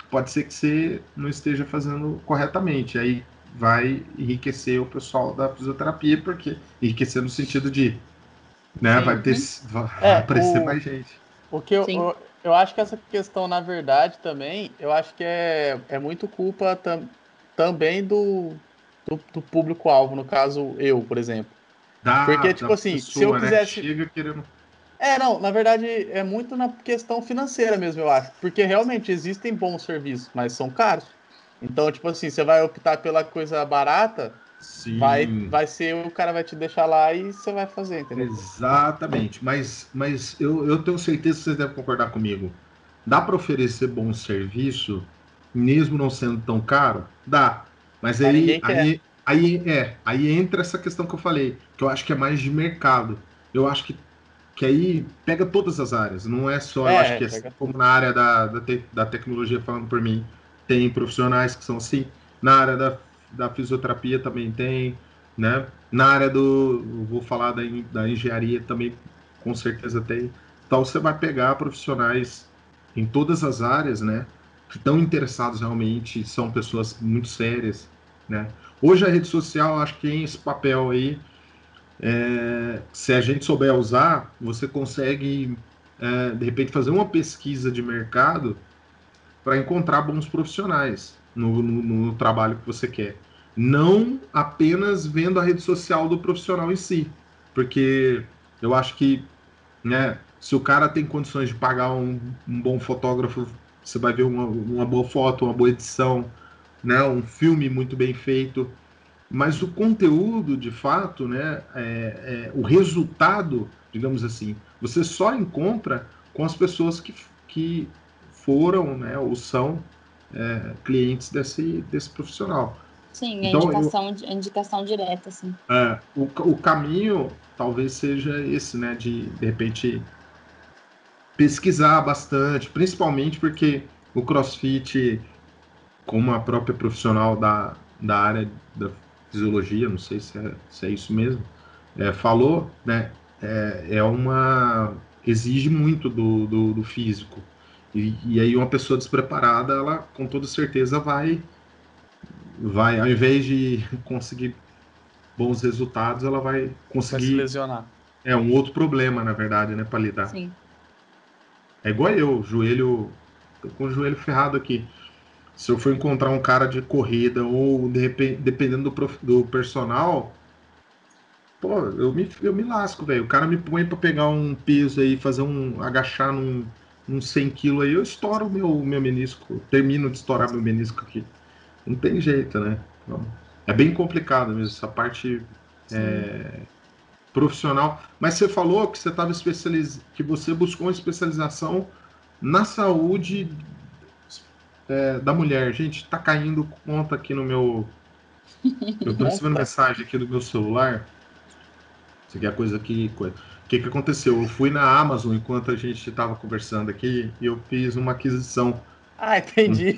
Speaker 1: pode ser que você não esteja fazendo corretamente. Aí vai enriquecer o pessoal da fisioterapia, porque enriquecer no sentido de, né,
Speaker 2: Sim.
Speaker 1: vai aparecer mais gente.
Speaker 2: O que eu acho que essa questão, na verdade, também, eu acho que é muito culpa também do público-alvo, no caso, eu, por exemplo. Porque, tipo
Speaker 1: Da
Speaker 2: assim, se eu
Speaker 1: pessoa, né, que
Speaker 2: quisesse.
Speaker 1: chega querendo.
Speaker 2: Não, na verdade, é muito na questão financeira mesmo, eu acho. Porque realmente existem bons serviços, mas são caros. Então, tipo assim, você vai optar pela coisa barata,
Speaker 1: Sim.
Speaker 2: vai ser o cara vai te deixar lá e você vai fazer, entendeu?
Speaker 1: Exatamente, mas eu tenho certeza que vocês devem concordar comigo. Dá para oferecer bom serviço, mesmo não sendo tão caro? Dá. Mas
Speaker 2: Mas ninguém quer.
Speaker 1: aí entra essa questão que eu falei, que eu acho que é mais de mercado. Eu acho que aí pega todas as áreas, não é só, eu acho que assim,
Speaker 2: Pega
Speaker 1: como
Speaker 2: tudo.
Speaker 1: na área da tecnologia, falando por mim, tem profissionais que são assim, na área da fisioterapia também tem, né? Na área vou falar da engenharia também, com certeza tem. Então você vai pegar profissionais em todas as áreas, né? Que estão interessados realmente, são pessoas muito sérias, né? Hoje a rede social, acho que tem esse papel aí, se a gente souber usar, você consegue, de repente, fazer uma pesquisa de mercado para encontrar bons profissionais no trabalho que você quer. Não apenas vendo a rede social do profissional em si, porque eu acho que, né, se o cara tem condições de pagar um bom fotógrafo, você vai ver uma boa foto, uma boa edição, né, um filme muito bem feito. Mas o conteúdo, de fato, né, o resultado, digamos assim, você só encontra com as pessoas que foram, né, ou são clientes desse profissional.
Speaker 3: Sim,
Speaker 1: Então,
Speaker 3: a indicação direta, assim.
Speaker 1: o caminho talvez seja esse, né, de repente pesquisar bastante, principalmente porque o CrossFit, como a própria profissional da área da fisiologia, não sei se é isso mesmo, falou, né, exige muito do físico. E aí uma pessoa despreparada, ela com toda certeza ao invés de conseguir bons resultados, ela vai
Speaker 2: Vai se
Speaker 1: conseguir
Speaker 2: lesionar.
Speaker 1: um outro problema, na verdade, né, para lidar.
Speaker 3: Sim.
Speaker 1: É igual eu, tô com o joelho ferrado aqui. Se eu for encontrar um cara de corrida ou de repente, dependendo do personal, pô, eu me lasco, velho. O cara me põe pra pegar um peso aí, agachar num 100 quilos aí, eu estouro o meu menisco, termino de estourar meu menisco aqui. Não tem jeito, né? Então, é bem complicado mesmo, essa parte
Speaker 3: Sim.
Speaker 1: profissional. Mas você falou que que você buscou uma especialização na saúde da mulher. Gente, tá caindo conta aqui no meu. Eu tô recebendo
Speaker 2: Conta.
Speaker 1: mensagem aqui do meu celular. Isso aqui é coisa que. O que aconteceu? Eu fui na Amazon enquanto a gente estava conversando aqui e eu fiz uma aquisição.
Speaker 2: Ah,
Speaker 1: Um,
Speaker 2: entendi.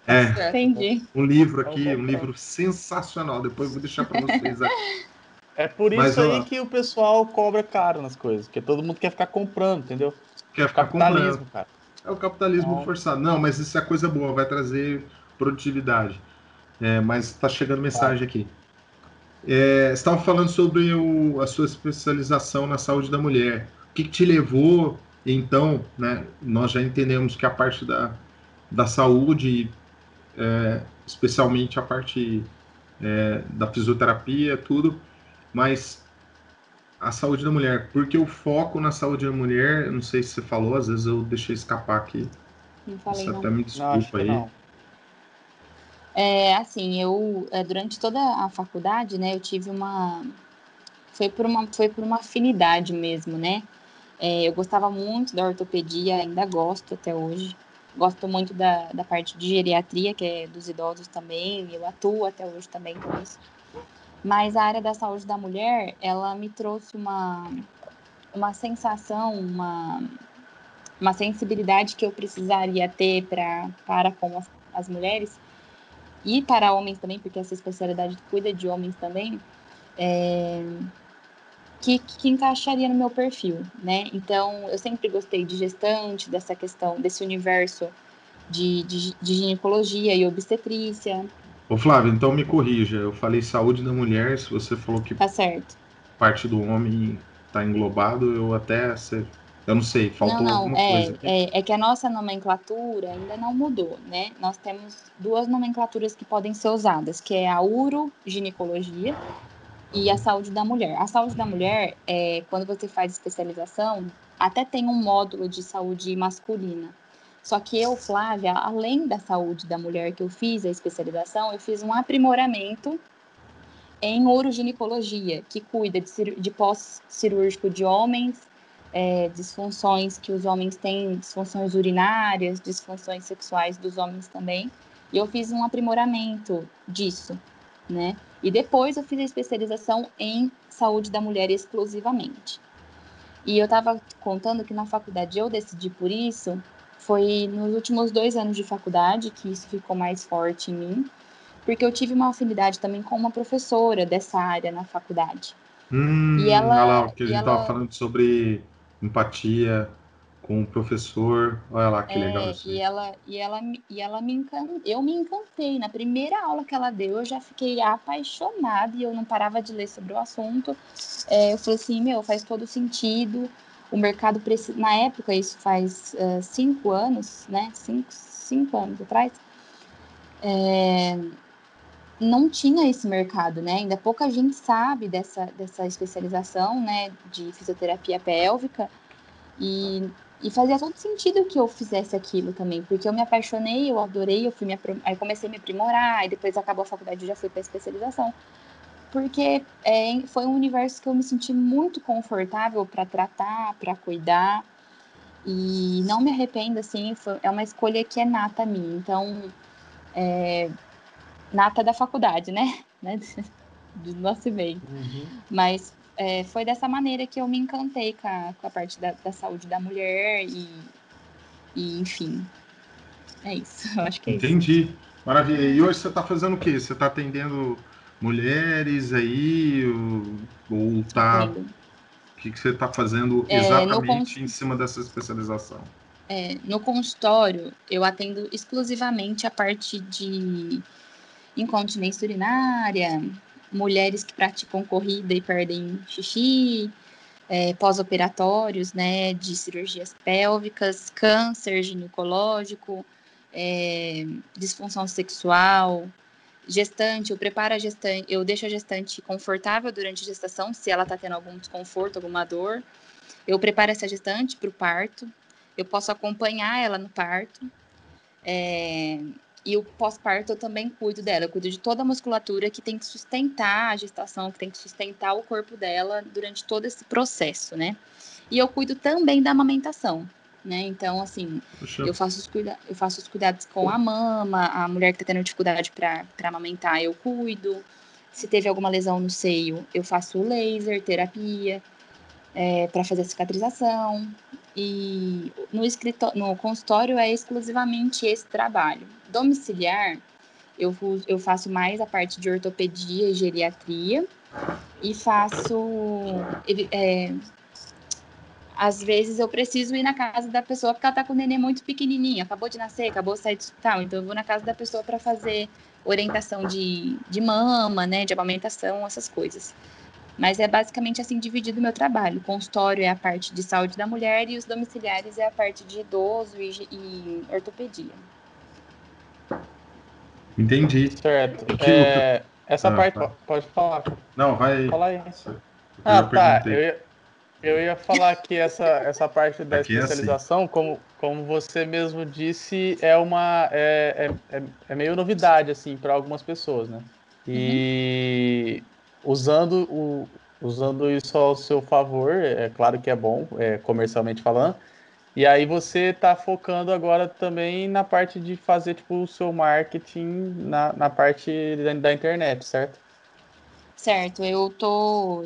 Speaker 2: Tá
Speaker 1: é,
Speaker 2: certo.
Speaker 3: Entendi.
Speaker 1: um livro
Speaker 2: Vamos
Speaker 1: aqui, um
Speaker 2: comprar.
Speaker 1: livro sensacional. Depois eu vou deixar para vocês aqui.
Speaker 2: É por
Speaker 1: Mas
Speaker 2: isso aí
Speaker 1: ó,
Speaker 2: que o pessoal cobra caro nas coisas, porque todo mundo quer ficar comprando, entendeu?
Speaker 1: quer ficar comprando.
Speaker 2: Capitalismo, cara.
Speaker 1: É o capitalismo
Speaker 2: Então,
Speaker 1: forçado. Não, mas isso é coisa boa, vai trazer produtividade. Mas tá chegando
Speaker 2: tá.
Speaker 1: mensagem aqui. Você estava falando sobre a sua especialização na saúde da mulher. O que te levou, então, né? Nós já entendemos que a parte da saúde, especialmente a parte da fisioterapia, tudo, mas a saúde da mulher, porque o foco na saúde da mulher, eu não sei se você falou, às vezes eu deixei escapar aqui,
Speaker 3: Não falei,
Speaker 1: você
Speaker 3: não.
Speaker 1: até me
Speaker 2: Não, acho
Speaker 1: desculpa
Speaker 2: que
Speaker 1: aí.
Speaker 2: não.
Speaker 3: Assim, durante toda a faculdade, né, eu tive uma. Foi por uma afinidade mesmo, né? Eu gostava muito da ortopedia, ainda gosto até hoje. Gosto muito da parte de geriatria, que é dos idosos também, eu atuo até hoje também com isso. Mas a área da saúde da mulher, ela me trouxe uma sensação, uma sensibilidade que eu precisaria ter para com as mulheres e para homens também, porque essa especialidade cuida de homens também, que encaixaria no meu perfil, né? Então, eu sempre gostei de gestante, dessa questão, desse universo de ginecologia e obstetrícia.
Speaker 1: Ô Flávio, então me corrija, eu falei saúde da mulher, se você falou que
Speaker 3: Tá certo.
Speaker 1: parte do homem está englobado, eu não sei,
Speaker 3: Não,
Speaker 1: faltou
Speaker 3: não,
Speaker 1: alguma coisa aqui.
Speaker 3: é que a nossa nomenclatura ainda não mudou, né? Nós temos duas nomenclaturas que podem ser usadas, que é a uroginecologia e a saúde da mulher. A saúde da mulher, quando você faz especialização, até tem um módulo de saúde masculina. Só que eu, Flávia, além da saúde da mulher que eu fiz a especialização, eu fiz um aprimoramento em uroginecologia, que cuida de pós-cirúrgico de homens, disfunções que os homens têm, disfunções urinárias, disfunções sexuais dos homens também. E eu fiz um aprimoramento disso, né? E depois eu fiz a especialização em saúde da mulher exclusivamente. E eu estava contando que na faculdade eu decidi por isso, foi nos últimos 2 anos de faculdade que isso ficou mais forte em mim, porque eu tive uma afinidade também com uma professora dessa área na faculdade. E
Speaker 1: Olha lá,
Speaker 3: ela,
Speaker 1: o que a
Speaker 3: e
Speaker 1: gente estava
Speaker 3: ela,
Speaker 1: falando sobre empatia com o professor, olha lá que legal
Speaker 3: é,
Speaker 1: isso
Speaker 3: e
Speaker 1: aí.
Speaker 3: ela, e ela, e ela me encantou, eu me encantei. Na primeira aula que ela deu, eu já fiquei apaixonada e eu não parava de ler sobre o assunto. Eu falei assim, meu, faz todo sentido. O mercado precisa, na época, isso faz 5 anos, né? Cinco anos atrás, não tinha esse mercado, né? Ainda pouca gente sabe dessa especialização, né, de fisioterapia pélvica e fazia todo sentido que eu fizesse aquilo também, porque eu me apaixonei, eu adorei, aí comecei a me aprimorar, aí depois acabou a faculdade e já fui para especialização, porque foi um universo que eu me senti muito confortável para tratar, para cuidar e não me arrependo, assim, é uma escolha que é nata minha, então nata da faculdade, né? Do nascimento.
Speaker 2: Uhum.
Speaker 3: Mas foi dessa maneira que eu me encantei com a parte da saúde da mulher enfim, é isso. Eu acho que é isso.
Speaker 1: Entendi. Maravilha. E hoje você está fazendo o quê? Você está atendendo mulheres aí, ou tá,
Speaker 3: Atendo.
Speaker 1: o que você está fazendo
Speaker 3: É, no,
Speaker 1: exatamente em cima dessa especialização?
Speaker 3: no consultório, eu atendo exclusivamente a parte de incontinência urinária, mulheres que praticam corrida e perdem xixi, pós-operatórios, né, de cirurgias pélvicas, câncer ginecológico, disfunção sexual, gestante, eu preparo a gestante, eu deixo a gestante confortável durante a gestação, se ela está tendo algum desconforto, alguma dor, eu preparo essa gestante para o parto, eu posso acompanhar ela no parto, e o pós-parto eu também cuido dela, eu cuido de toda a musculatura que tem que sustentar a gestação, que tem que sustentar o corpo dela durante todo esse processo, né? E eu cuido também da amamentação, né? Então, assim,
Speaker 1: Poxa,
Speaker 3: eu faço os cuidados com a mama, a mulher que está tendo dificuldade para amamentar, eu cuido. Se teve alguma lesão no seio, eu faço laser, terapia, para fazer a cicatrização. E no consultório é exclusivamente esse trabalho. Domiciliar, eu faço mais a parte de ortopedia e geriatria e faço às vezes eu preciso ir na casa da pessoa porque ela tá com o neném muito pequenininho, acabou de nascer, acabou de sair do hospital, então eu vou na casa da pessoa para fazer orientação de mama, né, de amamentação, essas coisas. Mas é basicamente assim dividido o meu trabalho. O consultório é a parte de saúde da mulher e os domiciliares é a parte de idoso e ortopedia.
Speaker 1: Entendi.
Speaker 2: Certo.
Speaker 1: Que
Speaker 2: Essa parte,
Speaker 1: tá.
Speaker 2: pode falar.
Speaker 1: Não, vai.
Speaker 2: Fala aí.
Speaker 1: Eu
Speaker 2: Ah,
Speaker 1: já
Speaker 2: tá.
Speaker 1: perguntei.
Speaker 2: Eu ia falar que essa parte da
Speaker 1: Aqui é assim.
Speaker 2: especialização, como você mesmo disse, é meio novidade assim para algumas pessoas, né? E usando isso ao seu favor, é claro que é bom, comercialmente falando. E aí você está focando agora também na parte de fazer tipo o seu marketing na parte da internet, certo?
Speaker 3: Certo, eu tô,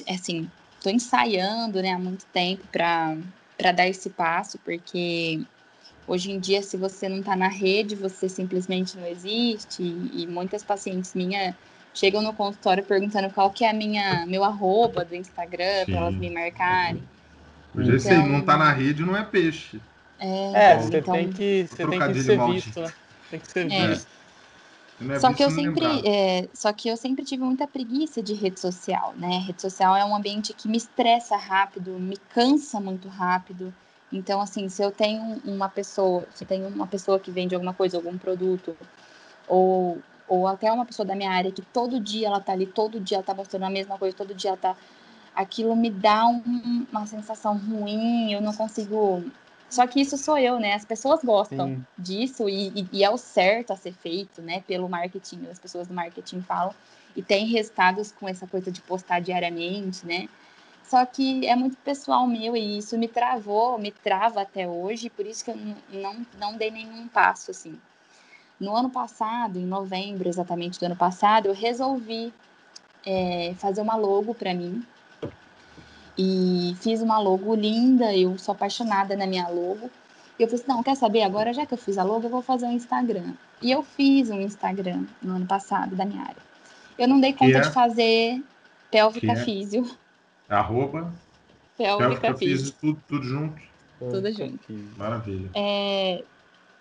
Speaker 3: assim, tô ensaiando, né, há muito tempo para dar esse passo, porque hoje em dia, se você não está na rede, você simplesmente não existe. E muitas pacientes minhas chegam no consultório perguntando qual que é meu arroba do Instagram para elas me
Speaker 1: Sim.
Speaker 3: marcarem.
Speaker 1: Hoje é isso aí,
Speaker 3: Então,
Speaker 1: não tá na rede, não é peixe. Igual
Speaker 2: Você tem que,
Speaker 1: o
Speaker 2: você tem que
Speaker 1: trocadilho
Speaker 2: ser visto,
Speaker 1: maldito.
Speaker 2: né? Tem que ser
Speaker 3: é,
Speaker 1: É.
Speaker 2: visto.
Speaker 1: Se não é
Speaker 3: só que
Speaker 1: visto,
Speaker 3: eu
Speaker 1: não é
Speaker 3: sempre,
Speaker 1: lembrado.
Speaker 3: só que eu sempre tive muita preguiça de rede social, né? Rede social é um ambiente que me estressa rápido, me cansa muito rápido. Então, assim, se eu tenho uma pessoa que vende alguma coisa, algum produto, ou até uma pessoa da minha área que todo dia ela tá ali, todo dia ela tá mostrando a mesma coisa, todo dia ela tá. Aquilo me dá uma sensação ruim, eu não consigo. Só que isso sou eu, né? As pessoas gostam
Speaker 2: Sim.
Speaker 3: disso e é o certo a ser feito, né? Pelo marketing, as pessoas do marketing falam. E tem resultados com essa coisa de postar diariamente, né? Só que é muito pessoal meu e isso me trava até hoje, por isso que eu não dei nenhum passo, assim. No ano passado, em novembro exatamente do ano passado, eu resolvi fazer uma logo para mim. E fiz uma logo linda, eu sou apaixonada na minha logo. E eu falei assim, não, quer saber? Agora, já que eu fiz a logo, eu vou fazer um Instagram. E eu fiz um Instagram no ano passado, da minha área. Eu não dei
Speaker 1: Que
Speaker 3: conta de
Speaker 1: é,
Speaker 3: fazer
Speaker 1: que
Speaker 3: pélvica
Speaker 1: é
Speaker 3: físio.
Speaker 1: arroba,
Speaker 3: Pélvica
Speaker 1: Pélvica
Speaker 3: físio,
Speaker 1: Físio, tudo junto.
Speaker 2: Eu
Speaker 3: tudo
Speaker 2: nunca
Speaker 3: junto.
Speaker 2: fiz.
Speaker 1: Maravilha.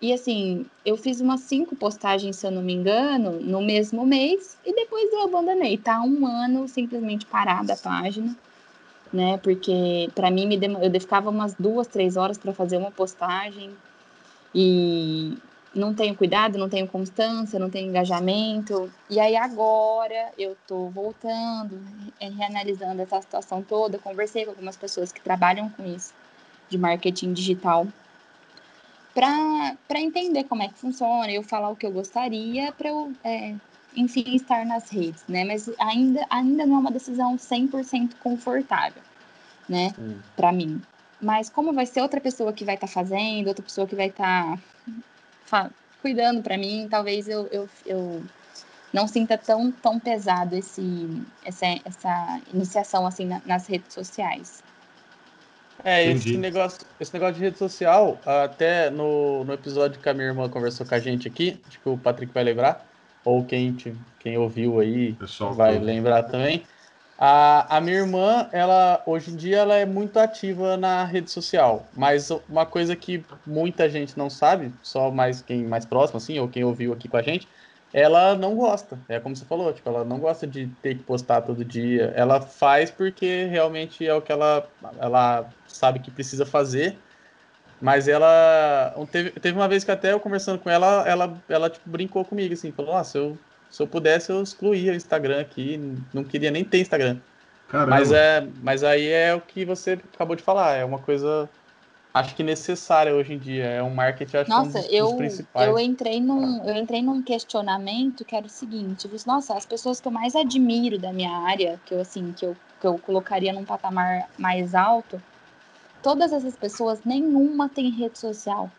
Speaker 3: E assim, eu fiz umas 5 postagens, se eu não me engano, no mesmo mês, e depois eu abandonei. Tá 1 ano simplesmente parada a página, né? Porque para mim eu ficava umas 2, 3 horas para fazer uma postagem e não tenho cuidado, não tenho constância, não tenho engajamento. E aí agora eu tô voltando, reanalisando essa situação toda, conversei com algumas pessoas que trabalham com isso, de marketing digital, para entender como é que funciona, eu falar o que eu gostaria para eu, enfim, estar nas redes, né? Mas ainda não é uma decisão 100% confortável, né, para mim. Mas como vai ser outra pessoa que vai estar fazendo, outra pessoa que vai estar cuidando para mim, talvez eu não sinta tão pesado essa iniciação assim nas redes sociais.
Speaker 1: Entendi.
Speaker 2: Esse negócio de rede social, até no episódio que a minha irmã conversou com a gente aqui, acho que o Patrick vai lembrar, ou quem ouviu aí
Speaker 1: Pessoal
Speaker 2: vai
Speaker 1: todo.
Speaker 2: lembrar também. A minha irmã, ela hoje em dia ela é muito ativa na rede social, mas uma coisa que muita gente não sabe, só mais quem mais próximo assim, ou quem ouviu aqui com a gente, ela não gosta. É como você falou, tipo, ela não gosta de ter que postar todo dia. Ela faz porque realmente é o que ela sabe que precisa fazer, mas teve uma vez que até eu conversando com ela tipo, brincou comigo assim, falou: "Ah, se eu pudesse eu excluía o Instagram aqui, não queria nem ter Instagram".
Speaker 1: Caramba.
Speaker 2: Mas aí é o que você acabou de falar, é uma coisa, acho que necessária hoje em dia, é um marketing, acho que é um
Speaker 3: Nossa,
Speaker 2: dos
Speaker 3: eu
Speaker 2: principais.
Speaker 3: entrei num questionamento que era o seguinte, eu disse, nossa, as pessoas que eu mais admiro da minha área, que eu colocaria num patamar mais alto, todas essas pessoas, nenhuma tem rede social.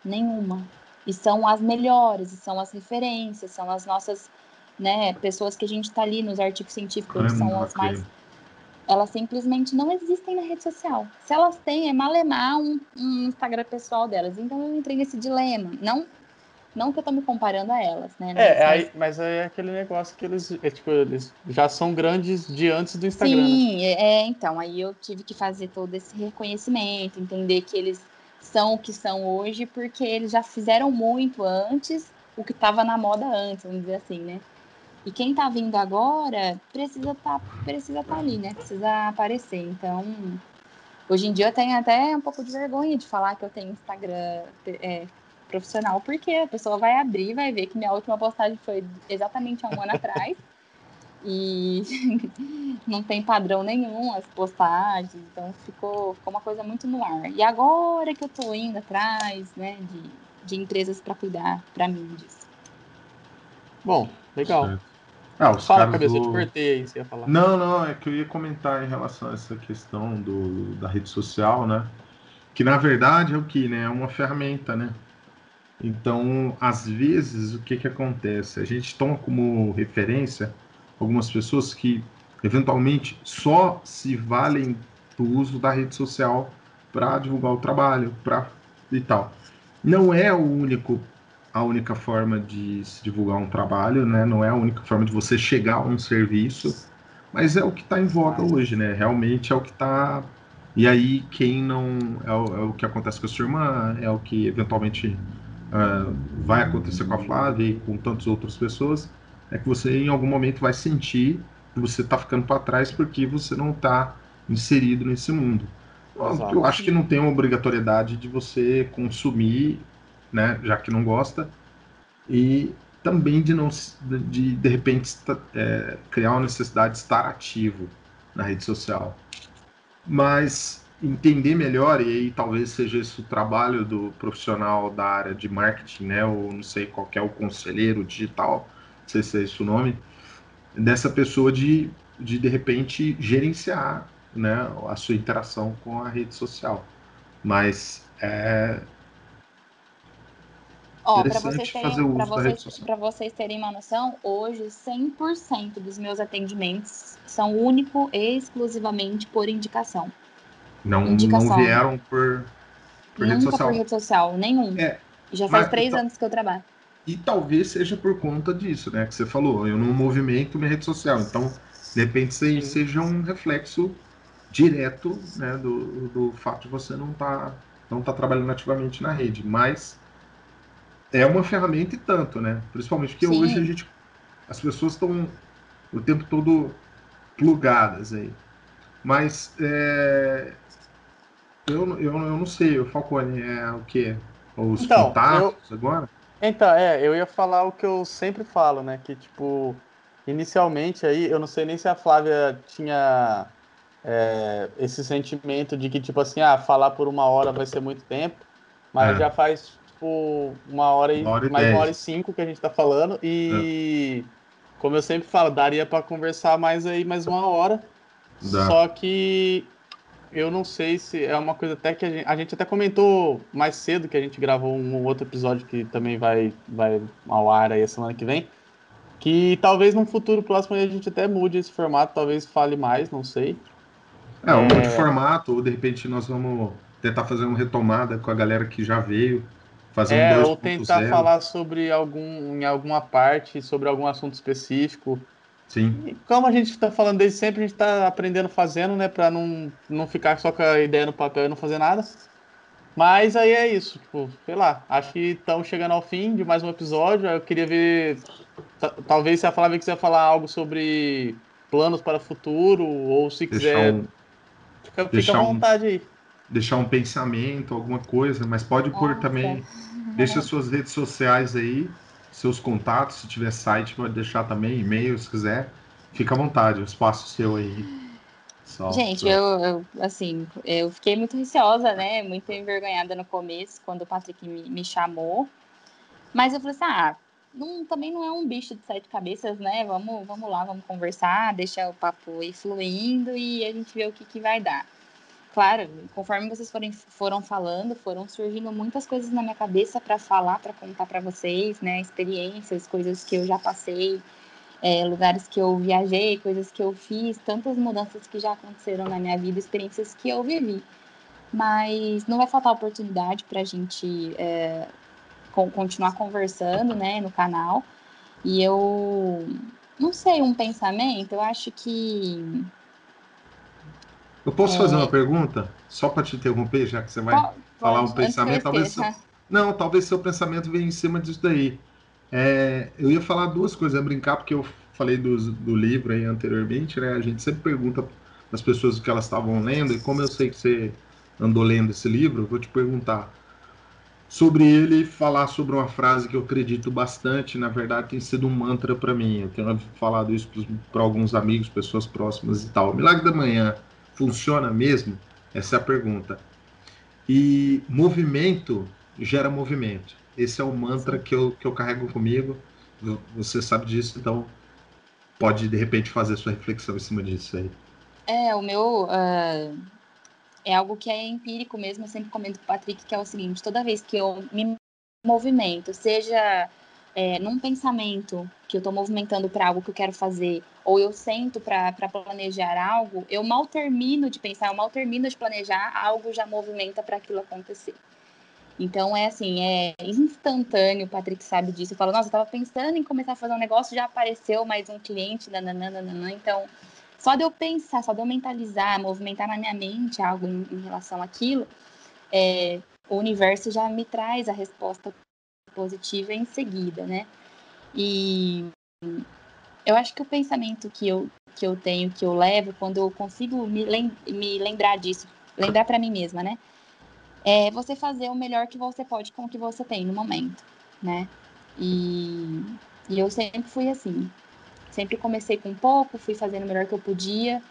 Speaker 3: Nenhuma. E são as melhores, e são as referências, são as nossas, né, pessoas que a gente está ali nos artigos científicos, são as
Speaker 1: Ok.
Speaker 3: mais. Elas simplesmente não existem na rede social. Se elas têm, é malemar um Instagram pessoal delas. Então eu entrei nesse dilema. Não que eu tô me comparando a elas, né?
Speaker 2: Mas aí é aquele negócio que eles já são grandes de antes do Instagram, né?
Speaker 3: Sim, então, aí eu tive que fazer todo esse reconhecimento, entender que eles são o que são hoje, porque eles já fizeram muito antes o que estava na moda antes, vamos dizer assim, né? E quem tá vindo agora precisa tá ali, né? Precisa aparecer. Então, hoje em dia eu tenho até um pouco de vergonha de falar que eu tenho Instagram profissional, porque a pessoa vai abrir e vai ver que minha última postagem foi exatamente há um ano atrás. E não tem padrão nenhum as postagens, então ficou uma coisa muito no ar. E agora que eu tô indo atrás, né, de empresas para cuidar para mim disso.
Speaker 2: Bom, legal.
Speaker 1: Certo. Os
Speaker 2: Fala,
Speaker 1: caras
Speaker 2: cabeça, eu te
Speaker 1: do.
Speaker 2: cortei aí, você ia falar.
Speaker 1: Não, é que eu ia comentar em relação a essa questão da rede social, né? Que na verdade é o que, né? É uma ferramenta, né? Então, às vezes, o que que acontece? A gente toma como referência algumas pessoas que eventualmente só se valem do uso da rede social para divulgar o trabalho, para e tal. Não é a única forma de se divulgar um trabalho, né? Não é a única forma de você chegar a um serviço, mas é o que está em voga hoje, né? Realmente é o que está. E aí, quem não. É o que acontece com a sua irmã, é o que eventualmente vai acontecer com a Flávia e com tantas outras pessoas, é que você em algum momento vai sentir que você está ficando para trás porque você não está inserido nesse mundo. Eu
Speaker 2: Exato.
Speaker 1: acho que não tem uma obrigatoriedade de você consumir, né, já que não gosta, e também de não de repente criar uma necessidade de estar ativo na rede social, mas entender melhor, e aí talvez seja esse o trabalho do profissional da área de marketing, né, ou não sei qual que é o conselheiro digital, não sei se é esse o nome, dessa pessoa de repente gerenciar, né, a sua interação com a rede social. Mas é
Speaker 3: Ó,
Speaker 1: interessante fazer o uso da rede social.
Speaker 3: para vocês terem uma noção, hoje 100% dos meus atendimentos são único e exclusivamente por indicação.
Speaker 1: Não
Speaker 3: Indicação,
Speaker 1: vieram por rede
Speaker 3: nunca por
Speaker 1: social.
Speaker 3: rede social, nenhum.
Speaker 1: É,
Speaker 3: Já faz
Speaker 1: mas
Speaker 3: 3 anos que eu trabalho.
Speaker 1: e talvez seja por conta disso, né? Que você falou, eu não movimento minha rede social. Então, de repente, isso aí
Speaker 2: Sim.
Speaker 1: seja um reflexo direto, né, do fato de você não tá trabalhando ativamente na rede. Mas é uma ferramenta e tanto, né? Principalmente porque hoje
Speaker 3: Sim.
Speaker 1: as pessoas estão o tempo todo plugadas aí. Mas eu não sei, o Falcone é o quê? Os
Speaker 2: Então,
Speaker 1: contatos agora?
Speaker 2: eu ia falar o que eu sempre falo, né? Que, tipo, inicialmente aí, eu não sei nem se a Flávia tinha esse sentimento de que, tipo assim, falar por 1 hora vai ser muito tempo, mas
Speaker 1: É,
Speaker 2: já faz, tipo,
Speaker 1: uma hora e
Speaker 2: mais 1 hora e
Speaker 1: 10.
Speaker 2: 5 que a gente tá falando,
Speaker 1: É,
Speaker 2: e como eu sempre falo, daria para conversar mais 1 hora,
Speaker 1: dá.
Speaker 2: só que eu não sei se é uma coisa até que a gente até comentou mais cedo, que a gente gravou um outro episódio que também vai ao ar aí a semana que vem, que talvez num futuro próximo a gente até mude esse formato, talvez fale mais, não sei.
Speaker 1: Ou mude o formato, ou de repente nós vamos tentar fazer uma retomada com a galera que já veio, fazer um
Speaker 2: Ou tentar
Speaker 1: 2.0.
Speaker 2: falar sobre em alguma parte, sobre algum assunto específico.
Speaker 1: Sim.
Speaker 2: E como a gente está falando desde sempre, a gente está aprendendo fazendo, né, para não ficar só com a ideia no papel e não fazer nada. Mas aí é isso, tipo, sei lá, acho que estamos chegando ao fim de mais um episódio. Eu queria ver, talvez se a Flávia quiser falar algo sobre planos para o futuro, ou se
Speaker 1: Deixar
Speaker 2: quiser,
Speaker 1: um,
Speaker 2: fica à
Speaker 1: deixar um,
Speaker 2: vontade aí.
Speaker 1: deixar um pensamento, alguma coisa, mas pode pôr
Speaker 3: Nossa.
Speaker 1: também, deixa suas redes sociais aí, seus contatos, se tiver site, pode deixar também, e-mail, se quiser, fica à vontade, o espaço seu aí. Só,
Speaker 3: Gente,
Speaker 1: pronto.
Speaker 3: assim, eu fiquei muito receosa, né? Muito envergonhada no começo, quando o Patrick me chamou. Mas eu falei assim, também não é um bicho de 7 cabeças, né? Vamos lá, vamos conversar, deixar o papo ir fluindo e a gente vê o que vai dar. Claro, conforme vocês foram falando, foram surgindo muitas coisas na minha cabeça para falar, para contar para vocês, né? Experiências, coisas que eu já passei, lugares que eu viajei, coisas que eu fiz, tantas mudanças que já aconteceram na minha vida, experiências que eu vivi. Mas não vai faltar oportunidade para a gente continuar conversando, né, no canal. E eu não sei, um pensamento, eu acho que...
Speaker 1: Eu posso fazer uma pergunta? Só para te interromper, já que você vai falar um
Speaker 3: Pode, antes que eu
Speaker 1: pensamento.
Speaker 3: esqueça.
Speaker 1: Não, talvez seu pensamento venha em cima disso daí. Eu ia falar duas coisas, brincar, porque eu falei do livro aí anteriormente, né? A gente sempre pergunta para as pessoas o que elas estavam lendo, e como eu sei que você andou lendo esse livro, eu vou te perguntar sobre ele e falar sobre uma frase que eu acredito bastante. Na verdade, tem sido um mantra para mim. Eu tenho falado isso para alguns amigos, pessoas próximas e tal. O Milagre da Manhã funciona mesmo? Essa é a pergunta. E movimento gera movimento. Esse é o mantra
Speaker 3: Sim.
Speaker 1: que eu carrego comigo. Você sabe disso, então pode de repente fazer sua reflexão em cima disso aí.
Speaker 3: O meu é algo que é empírico mesmo, eu sempre comento com o Patrick, que é o seguinte: toda vez que eu me movimento, seja num pensamento que eu estou movimentando para algo que eu quero fazer, ou eu sento para planejar algo, eu mal termino de pensar, eu mal termino de planejar, algo já movimenta para aquilo acontecer. Então, é assim, é instantâneo, o Patrick sabe disso. Eu falo, nossa, eu estava pensando em começar a fazer um negócio, já apareceu mais um cliente, nananana. Então, só de eu pensar, só de eu mentalizar, movimentar na minha mente algo em relação àquilo, o universo já me traz a resposta positiva em seguida, né? E eu acho que o pensamento que eu tenho, que eu levo, quando eu consigo me lembrar disso, lembrar para mim mesma, né? É você fazer o melhor que você pode com o que você tem no momento, né? E eu sempre fui assim. Sempre comecei com pouco, fui fazendo o melhor que eu podia,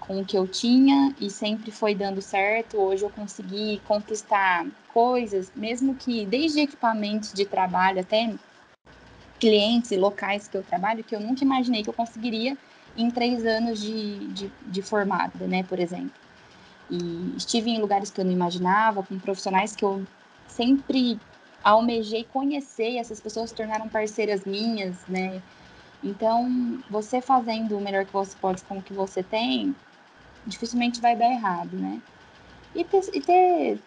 Speaker 3: com o que eu tinha, e sempre foi dando certo. Hoje eu consegui conquistar coisas, mesmo que desde equipamentos de trabalho até clientes e locais que eu trabalho, que eu nunca imaginei que eu conseguiria em 3 anos de formada, né, por exemplo. E estive em lugares que eu não imaginava, com profissionais que eu sempre almejei conhecer, e essas pessoas se tornaram parceiras minhas, né? Então, você fazendo o melhor que você pode com o que você tem, dificilmente vai dar errado, né? E ter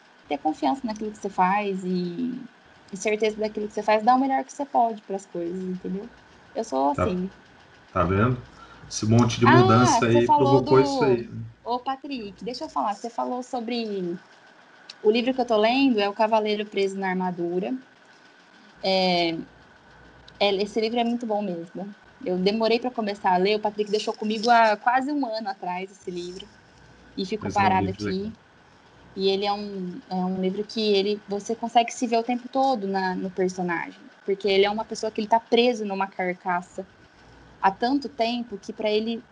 Speaker 3: confiança naquilo que você faz e certeza daquilo que você faz, dar o melhor que você pode para as coisas, entendeu? Eu sou
Speaker 1: Tá,
Speaker 3: assim.
Speaker 1: tá vendo? Esse monte de
Speaker 3: Ah,
Speaker 1: mudança
Speaker 3: você
Speaker 1: aí
Speaker 3: falou
Speaker 1: provocou isso
Speaker 3: do...
Speaker 1: aí.
Speaker 3: Ô, Patrick, deixa eu falar. Você falou sobre... O livro que eu tô lendo é O Cavaleiro Preso na Armadura. Esse livro é muito bom mesmo. Eu demorei para começar a ler. O Patrick deixou comigo há quase um ano atrás esse livro. E ficou
Speaker 1: Mas é um
Speaker 3: parado
Speaker 1: livro legal.
Speaker 3: aqui. E ele é um livro que você consegue se ver o tempo todo no personagem. Porque ele é uma pessoa que ele tá preso numa carcaça há tanto tempo que para ele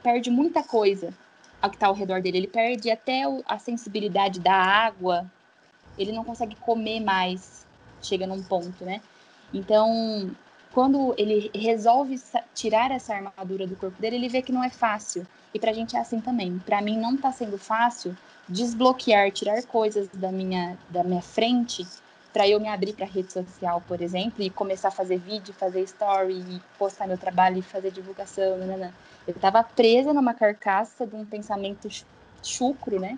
Speaker 3: perde muita coisa ao que está ao redor dele. Ele perde até a sensibilidade da água. Ele não consegue comer mais. Chega num ponto, né? Então, quando ele resolve tirar essa armadura do corpo dele, ele vê que não é fácil. E pra gente é assim também. Pra mim não tá sendo fácil desbloquear, tirar coisas da minha frente para eu me abrir para rede social, por exemplo, e começar a fazer vídeo, fazer story, e postar meu trabalho e fazer divulgação. Nanana. Eu estava presa numa carcaça de um pensamento chucro, né?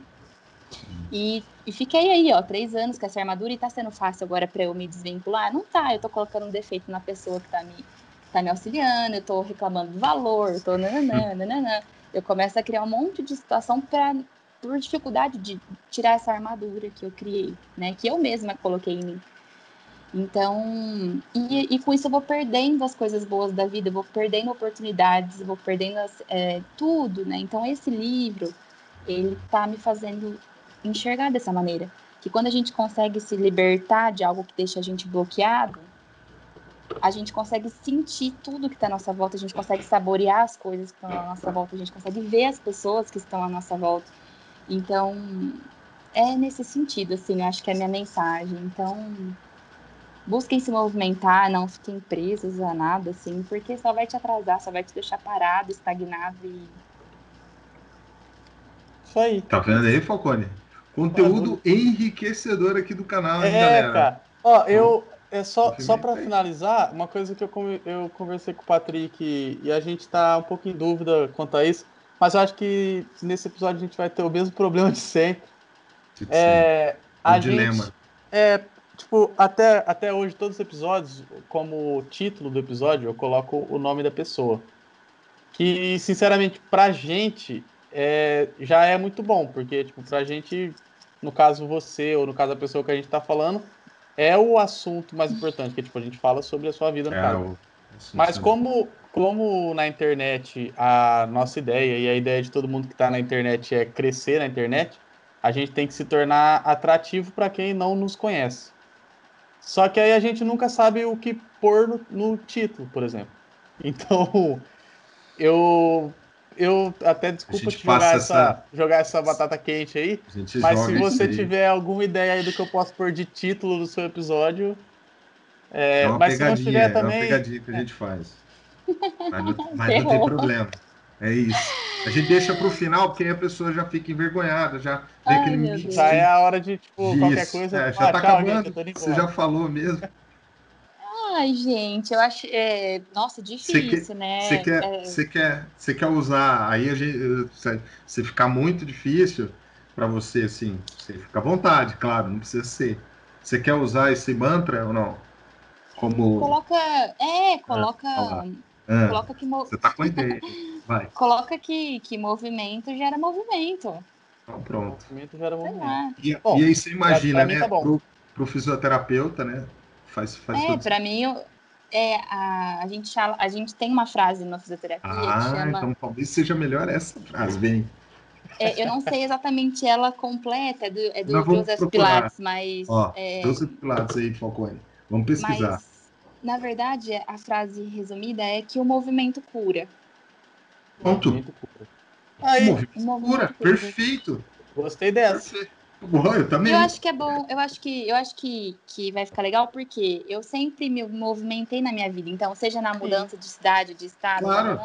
Speaker 3: E fiquei aí, ó, 3 anos com essa armadura, e tá sendo fácil agora para eu me desvincular? Não tá, eu tô colocando um defeito na pessoa que tá me auxiliando, eu tô reclamando do valor, eu tô nananã. Eu começo a criar um monte de situação por dificuldade de tirar essa armadura que eu criei, né? Que eu mesma coloquei em mim. Então, e com isso eu vou perdendo as coisas boas da vida, eu vou perdendo oportunidades, eu vou perdendo tudo, né? Então, esse livro, ele tá me fazendo enxergar dessa maneira. Que quando a gente consegue se libertar de algo que deixa a gente bloqueado, a gente consegue sentir tudo que está à nossa volta, a gente consegue saborear as coisas que estão à nossa volta, a gente consegue ver as pessoas que estão à nossa volta. Então, é nesse sentido, assim, eu acho que é a minha mensagem. Então, busquem se movimentar, não fiquem presos a nada, assim, porque só vai te atrasar, só vai te deixar parado, estagnado e...
Speaker 2: Isso aí.
Speaker 1: Tá vendo aí, Falcone?
Speaker 2: Maravilha.
Speaker 1: Conteúdo enriquecedor aqui do canal, hein, galera?
Speaker 2: Cara. Ó,
Speaker 1: Então,
Speaker 2: só para
Speaker 1: movimento aí.
Speaker 2: finalizar, uma coisa que eu conversei com o Patrick e a gente tá um pouco em dúvida quanto a isso, mas eu acho que nesse episódio a gente vai ter o mesmo problema de sempre.
Speaker 1: Sempre. É o
Speaker 2: A gente
Speaker 1: dilema.
Speaker 2: é tipo, até hoje, todos os episódios, como título do episódio, eu coloco o nome da pessoa. Que, sinceramente, pra gente, já é muito bom, porque, tipo, pra gente, no caso você, ou no caso a pessoa que a gente tá falando, é o assunto mais importante, que, tipo, a gente fala sobre a sua vida, no caso.
Speaker 1: o
Speaker 2: Mas como na internet a nossa ideia e a ideia de todo mundo que está na internet é crescer na internet, a gente tem que se tornar atrativo para quem não nos conhece. Só que aí a gente nunca sabe o que pôr no título, por exemplo. Então, eu até
Speaker 1: a
Speaker 2: desculpa
Speaker 1: gente
Speaker 2: te
Speaker 1: passa essa.
Speaker 2: jogar essa batata quente aí,
Speaker 1: A gente
Speaker 2: mas se
Speaker 1: joga isso
Speaker 2: você
Speaker 1: aí.
Speaker 2: tiver alguma ideia aí do que eu posso pôr de título do seu episódio, mas se não tiver
Speaker 1: É uma
Speaker 2: também,
Speaker 1: pegadinha que a gente faz. Mas não tem
Speaker 3: Ferrou.
Speaker 1: problema. É isso. A gente deixa para o final, porque aí a pessoa já fica envergonhada, já vê
Speaker 3: Ai,
Speaker 1: aquele
Speaker 3: meu
Speaker 2: já é
Speaker 3: Deus.
Speaker 1: mix
Speaker 2: a hora de, tipo, qualquer
Speaker 1: disso.
Speaker 2: coisa,
Speaker 1: Já tá
Speaker 2: tchau, gente, eu
Speaker 1: acabando.
Speaker 2: tô indo
Speaker 1: Você já
Speaker 2: embora.
Speaker 1: falou mesmo.
Speaker 3: Ai, gente, eu acho. Nossa,
Speaker 1: Você quer,
Speaker 3: difícil, né?
Speaker 1: você quer usar. Aí a gente, se ficar muito difícil para você, assim, você fica à vontade, claro, não precisa ser. Você quer usar esse mantra ou não? Como.
Speaker 3: Coloca.
Speaker 1: Ah,
Speaker 3: Coloca.
Speaker 1: olha lá. Ah,
Speaker 3: Coloca
Speaker 1: você tá com a ideia. Vai.
Speaker 3: coloca que movimento gera movimento.
Speaker 1: Então,
Speaker 2: O
Speaker 1: pronto.
Speaker 2: movimento gera
Speaker 3: Sei
Speaker 2: movimento.
Speaker 3: lá.
Speaker 1: E
Speaker 2: Bom,
Speaker 1: aí você imagina,
Speaker 2: pra mim tá
Speaker 1: né,
Speaker 2: bom.
Speaker 1: pro fisioterapeuta, né, faz todo
Speaker 3: Pra
Speaker 1: sentido.
Speaker 3: mim, a gente tem uma frase na fisioterapia que
Speaker 1: Ah,
Speaker 3: chama.
Speaker 1: então talvez seja melhor essa frase, bem.
Speaker 3: Eu não sei exatamente ela completa, é
Speaker 1: Nós
Speaker 3: do
Speaker 1: vamos
Speaker 3: Joseph
Speaker 1: procurar.
Speaker 3: Pilates, mas,
Speaker 1: Ó, Joseph Pilates aí, Falcone. Vamos pesquisar.
Speaker 3: mas na verdade a frase resumida é que o movimento cura.
Speaker 1: Pronto.
Speaker 2: Movimento cura.
Speaker 1: O
Speaker 2: Aí,
Speaker 3: O
Speaker 1: movimento cura.
Speaker 3: movimento cura.
Speaker 1: Perfeito.
Speaker 2: gostei dessa.
Speaker 1: Perfeito. Bom, eu
Speaker 3: E eu
Speaker 1: também.
Speaker 3: acho que é bom, eu acho que vai ficar legal porque eu sempre me movimentei na minha vida. Então, seja na
Speaker 2: Sim.
Speaker 3: mudança de cidade, de estado,
Speaker 1: Claro.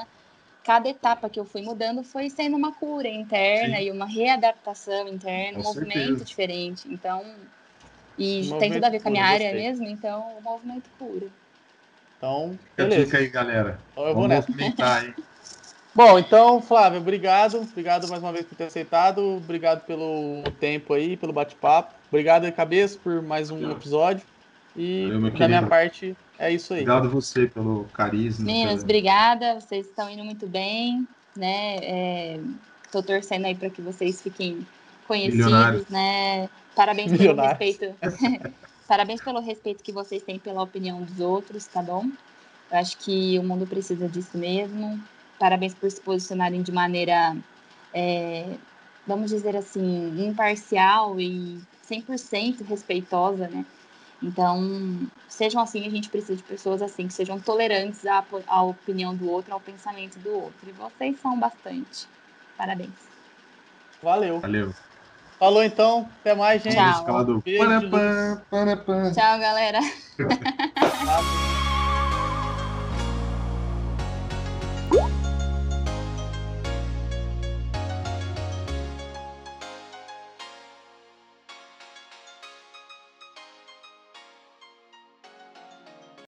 Speaker 3: cada etapa que eu fui mudando foi sendo uma cura interna
Speaker 1: Sim,
Speaker 3: e uma readaptação interna,
Speaker 1: com
Speaker 3: um movimento
Speaker 1: certeza.
Speaker 3: diferente. Então, e tem tudo a
Speaker 2: Movimento
Speaker 3: ver com a
Speaker 2: cura,
Speaker 3: minha área
Speaker 2: gostei.
Speaker 3: mesmo, então o movimento cura.
Speaker 2: Então,
Speaker 1: Fica a dica
Speaker 2: beleza.
Speaker 1: aí, galera.
Speaker 2: Então eu vou
Speaker 1: Vamos
Speaker 2: nessa.
Speaker 1: movimentar aí.
Speaker 2: Bom, então, Flávio, obrigado. Obrigado mais uma vez por ter aceitado. Obrigado pelo tempo aí, pelo bate-papo. Obrigado aí, Cabeça, por mais um episódio. E
Speaker 1: Valeu, meu
Speaker 2: da minha
Speaker 1: querido.
Speaker 2: parte, é isso aí.
Speaker 1: Obrigado você pelo carisma.
Speaker 3: Meninos, obrigada. Vocês estão indo muito bem, né? Tô torcendo aí para que vocês fiquem
Speaker 1: Milionário.
Speaker 3: conhecidos, né? Parabéns pelo
Speaker 2: Milionários.
Speaker 3: respeito. Parabéns pelo respeito que vocês têm pela opinião dos outros, tá bom? Eu acho que o mundo precisa disso mesmo. Parabéns por se posicionarem de maneira, vamos dizer assim, imparcial e 100% respeitosa, né? Então, sejam assim, a gente precisa de pessoas assim, que sejam tolerantes à opinião do outro, ao pensamento do outro. E vocês são bastante. Parabéns.
Speaker 2: Valeu.
Speaker 1: Valeu.
Speaker 2: Falou então. Até mais, gente.
Speaker 3: Tchau.
Speaker 1: Música lá do
Speaker 2: Beijo de luz.
Speaker 3: Tchau, galera.
Speaker 2: Tá?